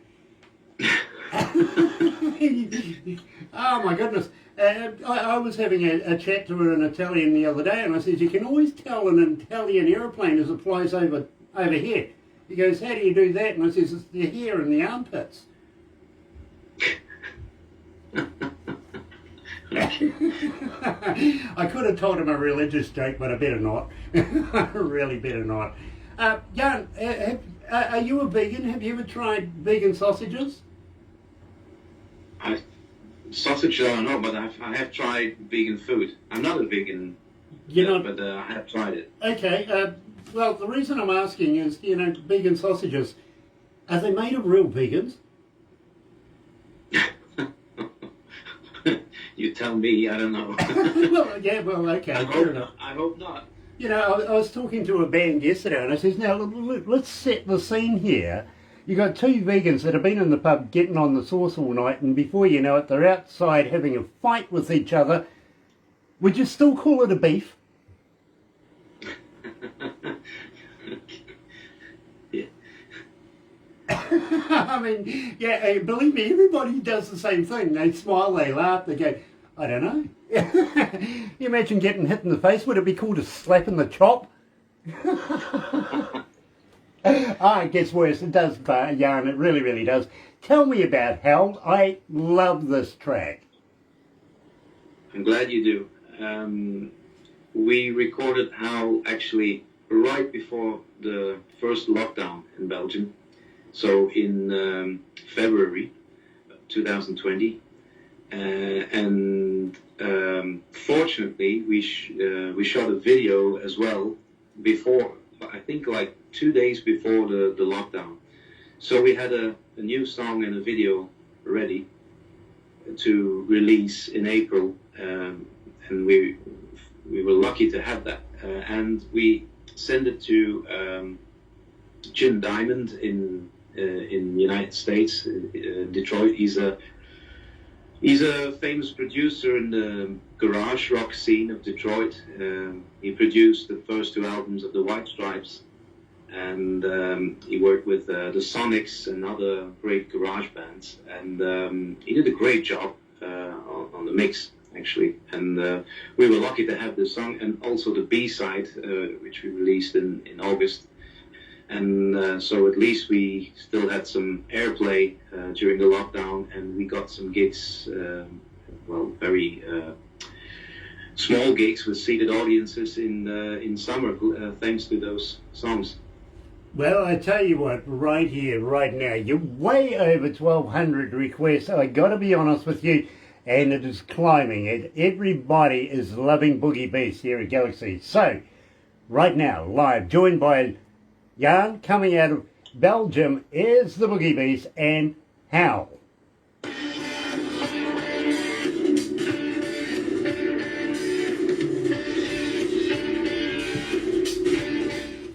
[SPEAKER 1] Oh my goodness. I was having a chat to an Italian the other day, and I said, you can always tell an Italian aeroplane as it flies overhead. He goes, how do you do that? And I says, it's the hair in the armpits. I could have told him a religious joke, but I better not. I really better not. Jan, are you a vegan? Have you ever tried vegan sausages?
[SPEAKER 3] Sausage, I don't know, but I have tried vegan food. I'm not a vegan but I have tried it.
[SPEAKER 1] Okay, well, the reason I'm asking is, vegan sausages, are they made of real vegans?
[SPEAKER 3] You tell me, I don't know.
[SPEAKER 1] well, okay, fair enough.
[SPEAKER 3] I hope not.
[SPEAKER 1] I was talking to a band yesterday and I says, now, let's set the scene here. You got two vegans that have been in the pub getting on the sauce all night, and before you know it, they're outside having a fight with each other. Would you still call it a beef?
[SPEAKER 3] Yeah.
[SPEAKER 1] I mean, yeah, believe me, everybody does the same thing. They smile, they laugh, they go, I don't know. You imagine getting hit in the face? Would it be called a slap in the chop? It gets worse. It does, Jan. It really, really does. Tell me about Hell. I love this track.
[SPEAKER 3] I'm glad you do. We recorded How actually right before the first lockdown in Belgium. So in February 2020. And fortunately, we shot a video as well before, I think like 2 days before the lockdown. So we had a new song and a video ready to release in April, and we were lucky to have that. And we sent it to Jim Diamond in United States, Detroit. He's a famous producer in the garage rock scene of Detroit. He produced the first two albums of the White Stripes, and he worked with the Sonics and other great garage bands. And he did a great job on the mix, actually. And we were lucky to have the song and also the B-side, which we released in August. And so at least we still had some airplay during the lockdown, and we got some gigs, very small gigs with seated audiences in summer, thanks to those songs.
[SPEAKER 1] Well, I tell you what, right here, right now, you're way over 1,200 requests. I got to be honest with you, and it is climbing. Everybody is loving Boogie Beasts here at Galaxy. So, right now, live, joined by Jan, coming out of Belgium, is the Boogie Beasts and How.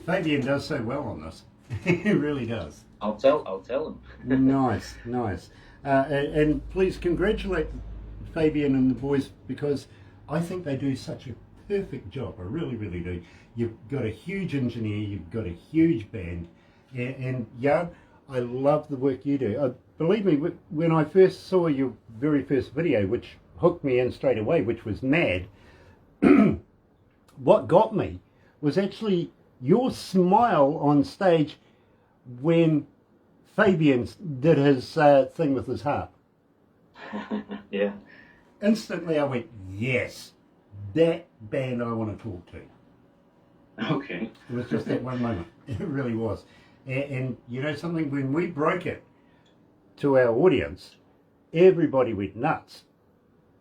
[SPEAKER 1] Fabian does so well on this. He really does.
[SPEAKER 5] I'll tell him.
[SPEAKER 1] Nice. And please congratulate Fabian and the boys, because I think they do such a perfect job. I really, really do. You've got a huge engineer, you've got a huge band, and Jan, I love the work you do. Believe me, when I first saw your very first video, which hooked me in straight away, which was Mad, what got me was actually your smile on stage when Fabian did his thing with his harp.
[SPEAKER 5] Yeah.
[SPEAKER 1] Instantly I went, yes, that band I want to talk to.
[SPEAKER 5] Okay.
[SPEAKER 1] It was just that one moment. It really was. And you know something, when we broke it to our audience, everybody went nuts.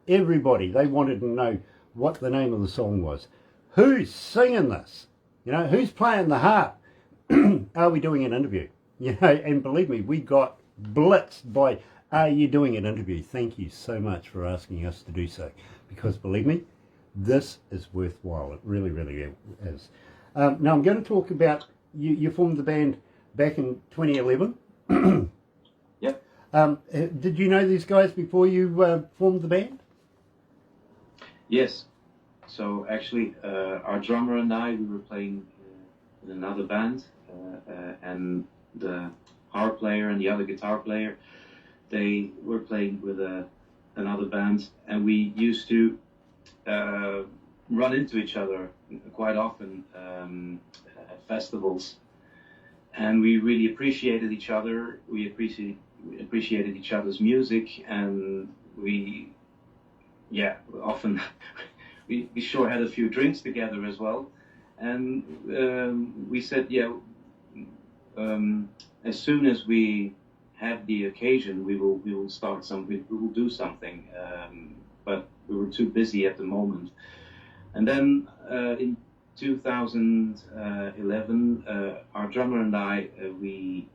[SPEAKER 1] Everybody, they wanted to know what the name of the song was. Who's singing this? You know, who's playing the harp? Are we doing an interview? You know, and believe me, we got blitzed by, are you doing an interview? Thank you so much for asking us to do so. Because believe me, this is worthwhile. It really, really is. Now I'm going to talk about, you formed the band back in 2011.
[SPEAKER 5] Yep.
[SPEAKER 1] Did you know these guys before you formed the band?
[SPEAKER 5] Yes. So actually, our drummer and I, we were playing in another band, and the harp player and the other guitar player, they were playing with another band, and we used to run into each other quite often at festivals, and we really appreciated each other. We appreciated each other's music, and we often we sure had a few drinks together as well. And we said, as soon as we have the occasion, we will start we will do something. But we were too busy at the moment. And then in 2011, our drummer and I, we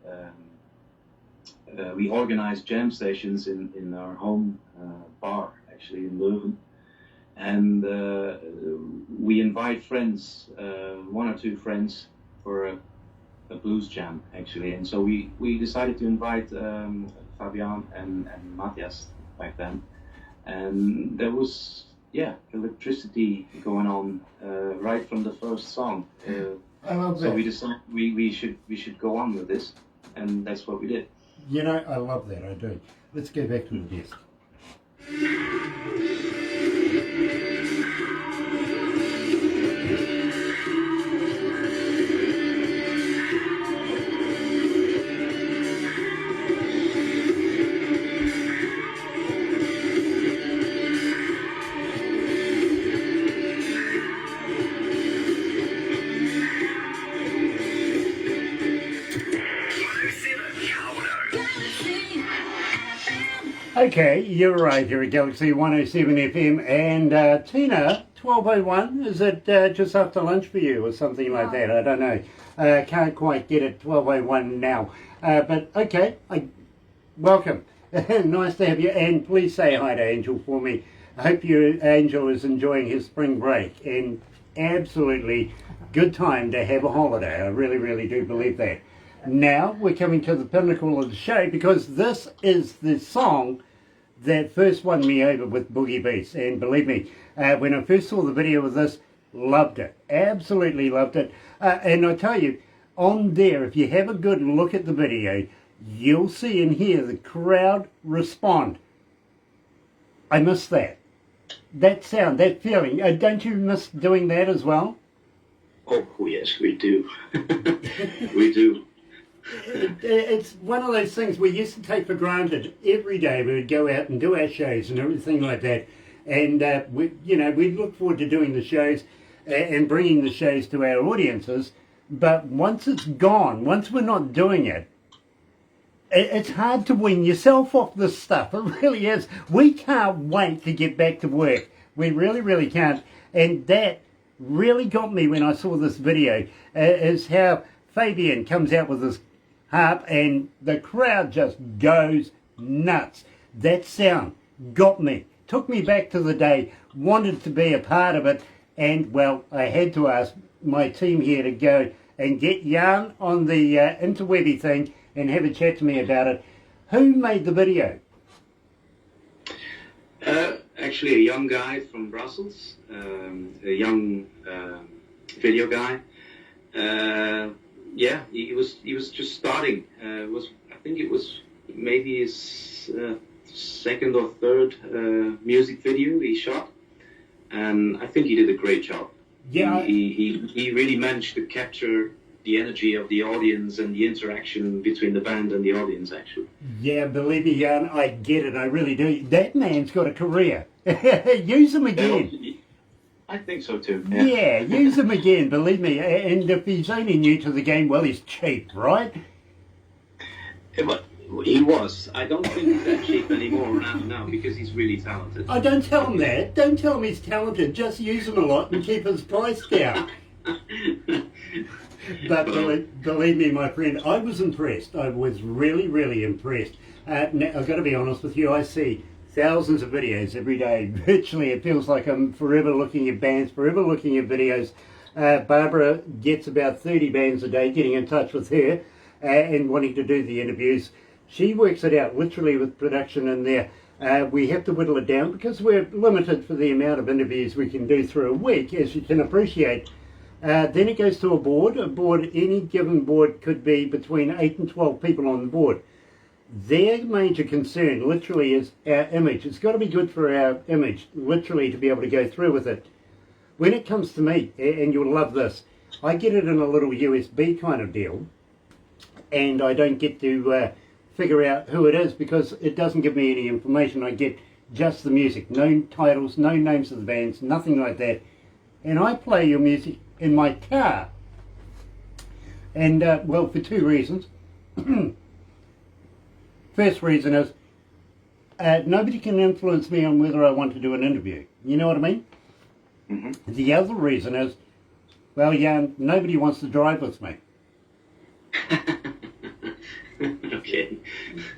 [SPEAKER 5] organized jam sessions in our home bar, actually in Leuven. And we invite friends, one or two friends, for a blues jam, actually. And so we decided to invite Fabian and Matthias back then. And there was, electricity going on right from the first song.
[SPEAKER 1] I love that.
[SPEAKER 5] So we decided we should go on with this, and that's what we did.
[SPEAKER 1] You know, I love that, I do. Let's go back to the desk. Okay, you're right, here at Galaxy 107 FM, and Tina, 12:01, is it just after lunch for you or something like that? I don't know. Can't quite get it, 12:01 now. But okay, welcome. Nice to have you, and please say hi to Angel for me. I hope Angel is enjoying his spring break, and absolutely good time to have a holiday. I really, really do believe that. Now we're coming to the pinnacle of the show, because this is the song that first won me over with Boogie Beasts. And believe me, when I first saw the video of this, loved it. Absolutely loved it. And I tell you, on there, if you have a good look at the video, you'll see and hear the crowd respond. I miss that. That sound, that feeling. Don't you miss doing that as well?
[SPEAKER 3] Oh, yes, we do. We do.
[SPEAKER 1] It's one of those things we used to take for granted. Every day we would go out and do our shows and everything like that, and we look forward to doing the shows and bringing the shows to our audiences. But once it's gone, once we're not doing it, it's hard to wean yourself off this stuff. It really is. We can't wait to get back to work. We really, really can't. And that really got me when I saw this video, is how Fabian comes out with this harp and the crowd just goes nuts. That sound got me, took me back to the day, wanted to be a part of it, and well, I had to ask my team here to go and get Jan on the interwebby thing and have a chat to me about it. Who made the video?
[SPEAKER 3] Actually, a young guy from Brussels, a young video guy. He was just starting. I think it was maybe his second or third music video he shot, and I think he did a great job.
[SPEAKER 1] Yeah,
[SPEAKER 3] he really managed to capture the energy of the audience and the interaction between the band and the audience, actually.
[SPEAKER 1] Yeah, believe me, Jan, I get it. I really do. That man's got a career. Use him again.
[SPEAKER 5] I think so too.
[SPEAKER 1] Yeah, use him again, believe me. And if he's only new to the game, well, he's cheap, right?
[SPEAKER 3] But he was. I don't think he's that cheap anymore now because he's really talented.
[SPEAKER 1] Oh, don't tell him that. Don't tell him he's talented. Just use him a lot and keep his price down. But believe me, my friend, I was impressed. I was really, really impressed. Now, I've got to be honest with you, I see thousands of videos every day. Virtually, it feels like I'm forever looking at bands, forever looking at videos. Barbara gets about 30 bands a day, getting in touch with her and wanting to do the interviews. She works it out literally with production in there. We have to whittle it down because we're limited for the amount of interviews we can do through a week, as you can appreciate. Then it goes to a board. Any given board could be between 8 and 12 people on the board. Their major concern literally is our image. It's got to be good for our image, literally, to be able to go through with it. When it comes to me, and you'll love this, I get it in a little USB kind of deal, and I don't get to figure out who it is because it doesn't give me any information. I get just the music, no titles, no names of the bands, nothing like that. And I play your music in my car. And, well, for two reasons. First reason is nobody can influence me on whether I want to do an interview. You know what I mean? The other reason is, well, yeah, nobody wants to drive with me.
[SPEAKER 3] Okay.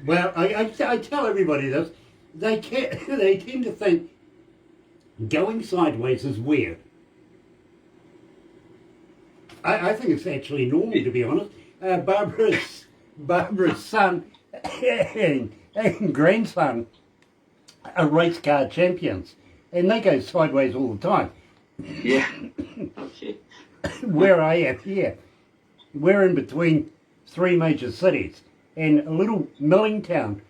[SPEAKER 1] Well, I tell everybody this. They tend to think going sideways is weird. I think it's actually normal, to be honest. Barbara's son and grandson are race car champions, and they go sideways all the time.
[SPEAKER 3] Yeah. Okay.
[SPEAKER 1] Where I am here, we're in between three major cities and a little milling town,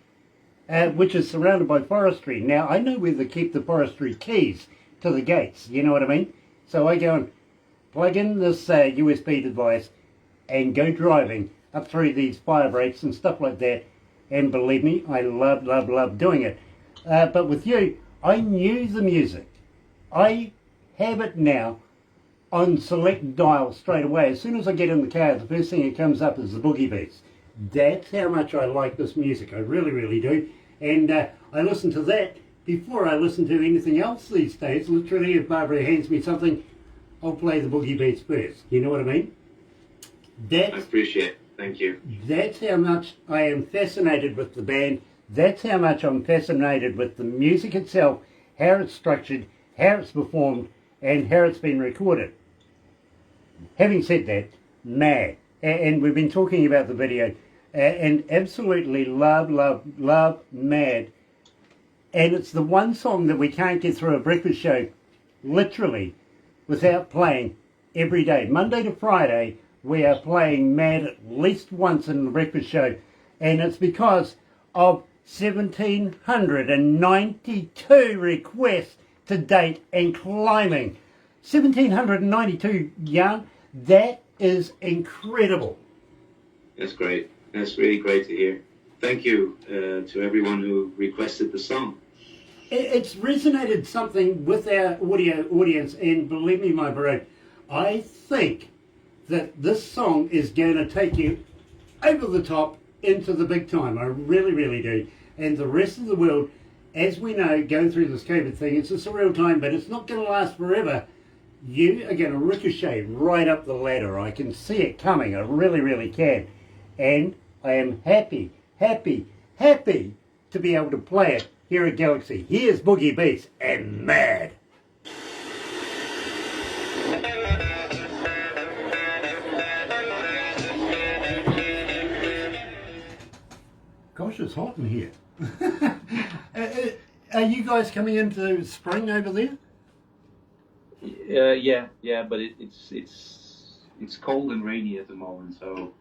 [SPEAKER 1] which is surrounded by forestry. Now, I know where to keep the forestry keys to the gates, you know what I mean? So I go and plug in this USB device and go driving up through these fire breaks and stuff like that. And believe me, I love doing it. But with you, I knew the music. I have it now on select dial straight away. As soon as I get in the car, the first thing that comes up is the Boogie Beasts. That's how much I like this music. I really do. And I listen to that before I listen to anything else these days. Literally, if Barbara hands me something, I'll play the Boogie Beats first. You know what I mean?
[SPEAKER 3] I appreciate it. Thank you.
[SPEAKER 1] That's how much I am fascinated with the band. That's how much I'm fascinated with the music itself, how it's structured, how it's performed, and how it's been recorded. Having said that, mad. And we've been talking about the video, and absolutely love Mad. And it's the one song that we can't get through a breakfast show, literally, without playing every day. Monday to Friday, we are playing Mad at least once in the breakfast show, and it's because of 1,792 requests to date and climbing. 1,792, Jan, that is incredible.
[SPEAKER 3] That's great. That's really great to hear. Thank you to everyone who requested the song.
[SPEAKER 1] It's resonated something with our audience, and believe me, my bro, I think that this song is going to take you over the top into the big time. I really do. And the rest of the world, as we know, going through this COVID thing, it's a surreal time, but it's not going to last forever. You are going to ricochet right up the ladder. I can see it coming. I really can. And I am happy to be able to play it here at Galaxy. Here's Boogie Beasts and Mad. Gosh, it's hot in here. Are you guys coming into spring over there?
[SPEAKER 5] Yeah, but it's cold and rainy at the moment, so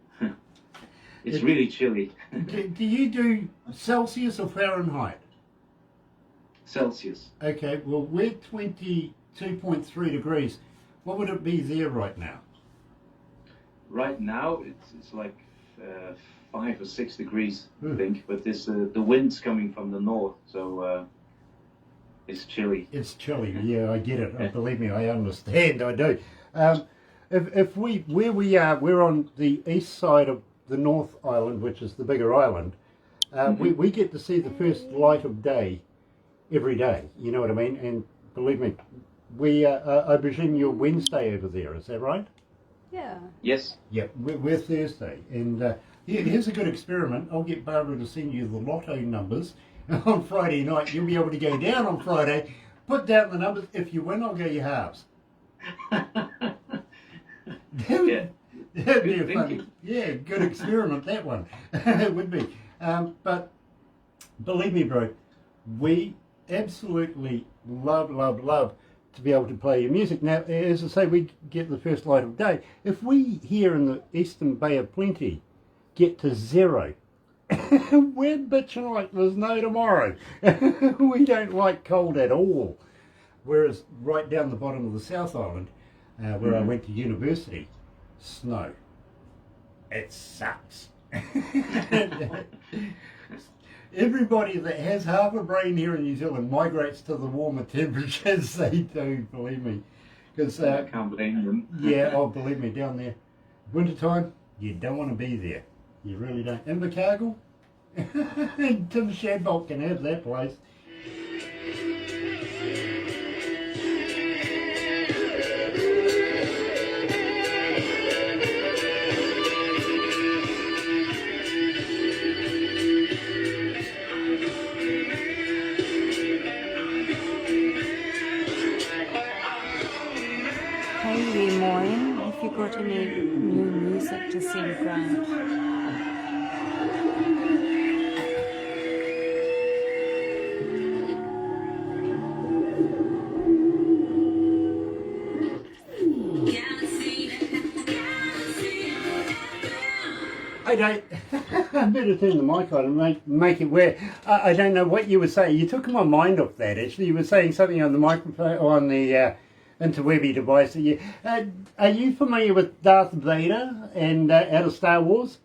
[SPEAKER 5] it's really chilly.
[SPEAKER 1] Do you do Celsius or Fahrenheit?
[SPEAKER 5] Celsius.
[SPEAKER 1] Okay, well, we're 22.3 degrees. What would it be there right now?
[SPEAKER 5] Right now, it's like 5 or 6 degrees, I think. But this the wind's coming from the north, so it's chilly.
[SPEAKER 1] It's chilly. Yeah, I get it. Believe me, I understand. I do. Where we are, we're on the east side of the North Island, which is the bigger island. We get to see the first light of day every day. You know what I mean? And believe me, I presume you're Wednesday over there. Is that right?
[SPEAKER 6] Yeah.
[SPEAKER 5] Yes.
[SPEAKER 1] Yeah, we're Thursday. And here's a good experiment. I'll get Barbara to send you the lotto numbers on Friday night. You'll be able to go down on Friday, put down the numbers. If you win, I'll go your halves.
[SPEAKER 5] Yeah.
[SPEAKER 1] That'd be a fun, good experiment, that one. It would be. But believe me, bro, we absolutely love to be able to play your music. Now, as I say, we get the first light of day. If we here in the Eastern Bay of Plenty get to 0, we're bitching like there's no tomorrow. We don't like cold at all. Whereas right down the bottom of the South Island, where I went to university, snow. It sucks. Everybody that has half a brain here in New Zealand migrates to the warmer temperatures. They do, believe me. Because
[SPEAKER 5] I can't blame them.
[SPEAKER 1] yeah, oh, believe me, down there, wintertime, you don't want to be there. You really don't. Invercargill, Tim Shadbolt can have that place. I don't. I better turn the mic on and make it where. I don't know what you were saying. You took my mind off that. Actually, you were saying something on the microphone on the interwebby device. Are you familiar with Darth Vader and out of Star Wars?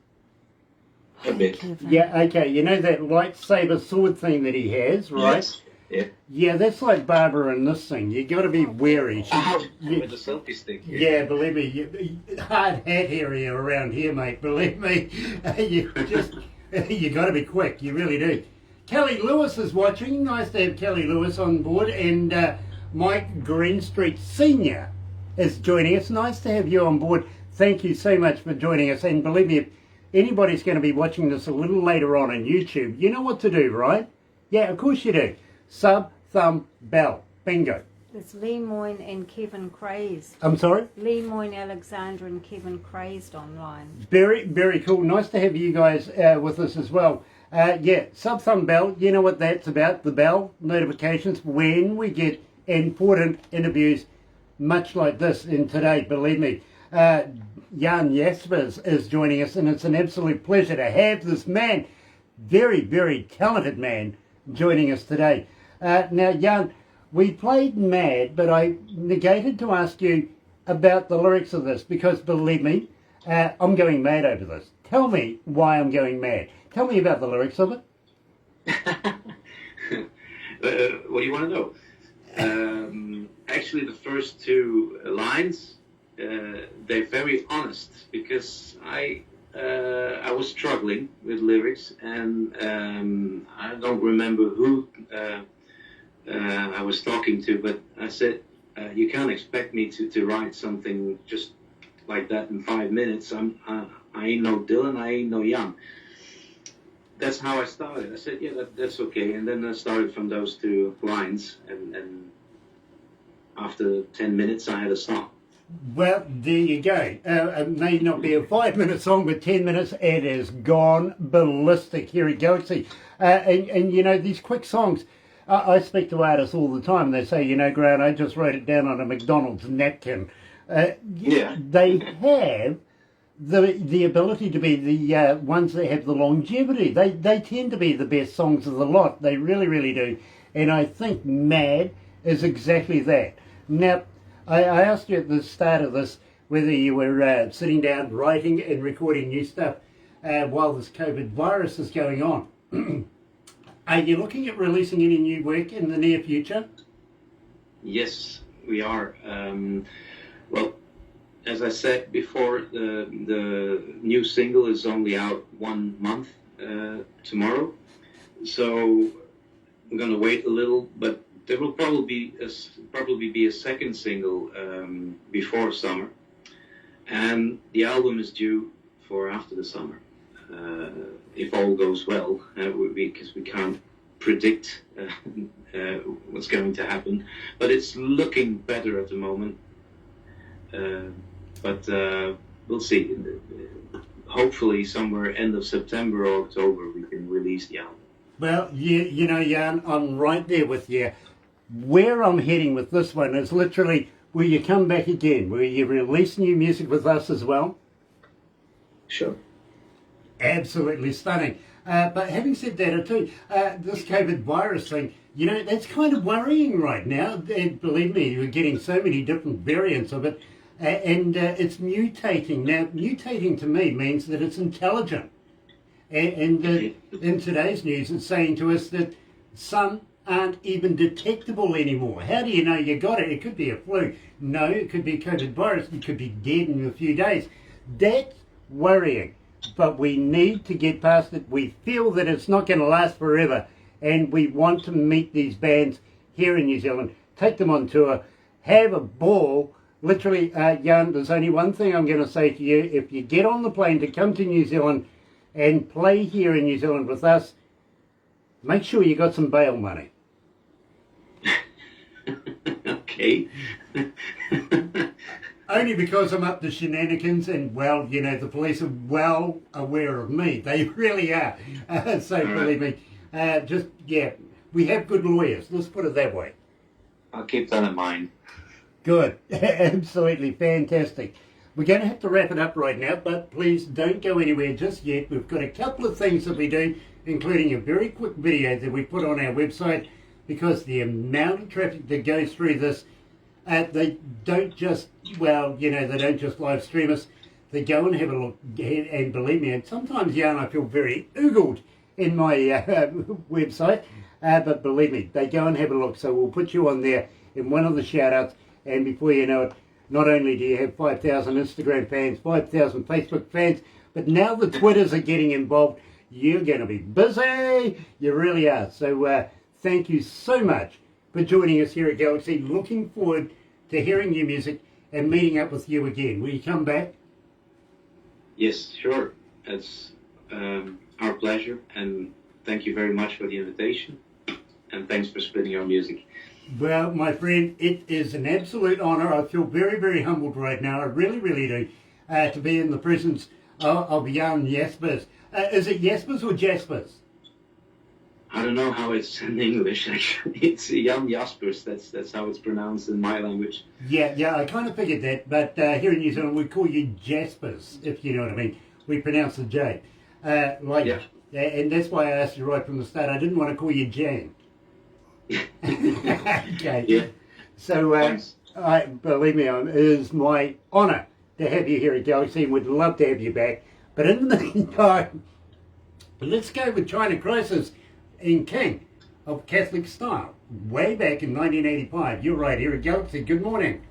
[SPEAKER 3] A bit.
[SPEAKER 1] Yeah. Okay. You know that lightsaber sword thing that he has, right?
[SPEAKER 3] Yes. Yeah.
[SPEAKER 1] Yeah, that's like Barbara in this thing. You got to be wary.
[SPEAKER 3] With the selfie stick.
[SPEAKER 1] Yeah, believe me, hard hat area around here, mate. Believe me, you got to be quick. You really do. Kelly Lewis is watching. Nice to have Kelly Lewis on board, and Mike Greenstreet Senior is joining us. Nice to have you on board. Thank you so much for joining us. And believe me, if anybody's going to be watching this a little later on YouTube, you know what to do, right? Yeah, of course you do. Sub, thumb, bell. Bingo.
[SPEAKER 6] It's Lee Moyne and Kevin Crazed.
[SPEAKER 1] I'm sorry?
[SPEAKER 6] Lee Moyne, Alexandra and Kevin Crazed online.
[SPEAKER 1] Very, very cool. Nice to have you guys with us as well. Yeah, sub, thumb, bell. You know what that's about. The bell notifications when we get important interviews much like this. And today, believe me, Jan Jaspers is joining us, and it's an absolute pleasure to have this man, very, very talented man, joining us today. Now, Jan, we played Mad, but I negated to ask you about the lyrics of this because, believe me, I'm going mad over this. Tell me why I'm going mad. Tell me about the lyrics of it.
[SPEAKER 3] What do you want to know? Actually, the first two lines, they're very honest because I was struggling with lyrics, and I don't remember who I was talking to, but I said, you can't expect me to write something just like that in 5 minutes. I ain't no Dylan, I ain't no Jan. That's how I started. I said, yeah, that's okay. And then I started from those two lines, and after 10 minutes, I had a song.
[SPEAKER 1] Well, there you go. It may not be a 5 minute song, but 10 minutes, it has gone ballistic here at Galaxy. And you know, these quick songs, I speak to artists all the time. They say, you know, Grant, I just wrote it down on a McDonald's napkin.
[SPEAKER 3] Yeah.
[SPEAKER 1] They have the ability to be the ones that have the longevity. They tend to be the best songs of the lot. They really, really do. And I think Mad is exactly that. Now, I asked you at the start of this whether you were sitting down, writing and recording new stuff while this COVID virus is going on. Are you looking at releasing any new work in the near future?
[SPEAKER 3] Yes, we are. Well, as I said before, the new single is only out 1 month tomorrow. So I'm going to wait a little, but there will probably be a second single before summer, and the album is due for after the summer, if all goes well, because we can't predict what's going to happen, but it's looking better at the moment. But we'll see. Hopefully, somewhere end of September or October, we can release the album.
[SPEAKER 1] Well, you know, Jan, I'm right there with you. Where I'm heading with this one is literally, will you come back again? Will you release new music with us as well?
[SPEAKER 3] Sure.
[SPEAKER 1] Absolutely stunning. But having said that, too, this COVID virus thing, you know, that's kind of worrying right now. And believe me, we're getting so many different variants of it, and it's mutating. Now, mutating to me means that it's intelligent. And in today's news, it's saying to us that some aren't even detectable anymore. How do you know you got it? It could be a flu. No, it could be COVID virus. You could be dead in a few days. That's worrying. But we need to get past it. We feel that it's not going to last forever. And we want to meet these bands here in New Zealand, take them on tour, have a ball. Literally, Jan, there's only one thing I'm going to say to you. If you get on the plane to come to New Zealand and play here in New Zealand with us, make sure you got some bail money.
[SPEAKER 3] Okay.
[SPEAKER 1] Only because I'm up to shenanigans, and, well, you know, the police are well aware of me. They really are. So believe me, we have good lawyers. Let's put it that way.
[SPEAKER 3] I'll keep that in mind.
[SPEAKER 1] Good. Absolutely fantastic. We're going to have to wrap it up right now, but please don't go anywhere just yet. We've got a couple of things that we do, including a very quick video that we put on our website, because the amount of traffic that goes through this, they don't just, they don't just live stream us. They go and have a look, and believe me, and sometimes, I feel very oogled in my website, but believe me, they go and have a look. So we'll put you on there in one of the shout-outs, and before you know it, not only do you have 5,000 Instagram fans, 5,000 Facebook fans, but now the Twitters are getting involved. You're going to be busy. You really are. So thank you so much for joining us here at Galaxy. Looking forward to hearing your music and meeting up with you again. Will you come back?
[SPEAKER 3] Yes, sure. It's our pleasure, and thank you very much for the invitation, and thanks for splitting our music.
[SPEAKER 1] Well, my friend, it is an absolute honour. I feel very, very humbled right now. I really, really do, to be in the presence of young Jaspers. Is it Jaspers or Jaspers?
[SPEAKER 3] I don't know how it's in English, actually. It's Jan Jaspers. That's how it's pronounced in my language.
[SPEAKER 1] Yeah, I kind of figured that, but here in New Zealand we call you Jaspers, if you know what I mean. We pronounce the J.
[SPEAKER 3] Yeah.
[SPEAKER 1] And that's why I asked you right from the start. I didn't want to call you Jan. Okay.
[SPEAKER 3] Yeah.
[SPEAKER 1] So, believe me, it is my honour to have you here at Galaxy, and we'd love to have you back. But in the meantime, let's go with China Crisis in King of Catholic Style, way back in 1985. You're right here at Galaxy. Good morning.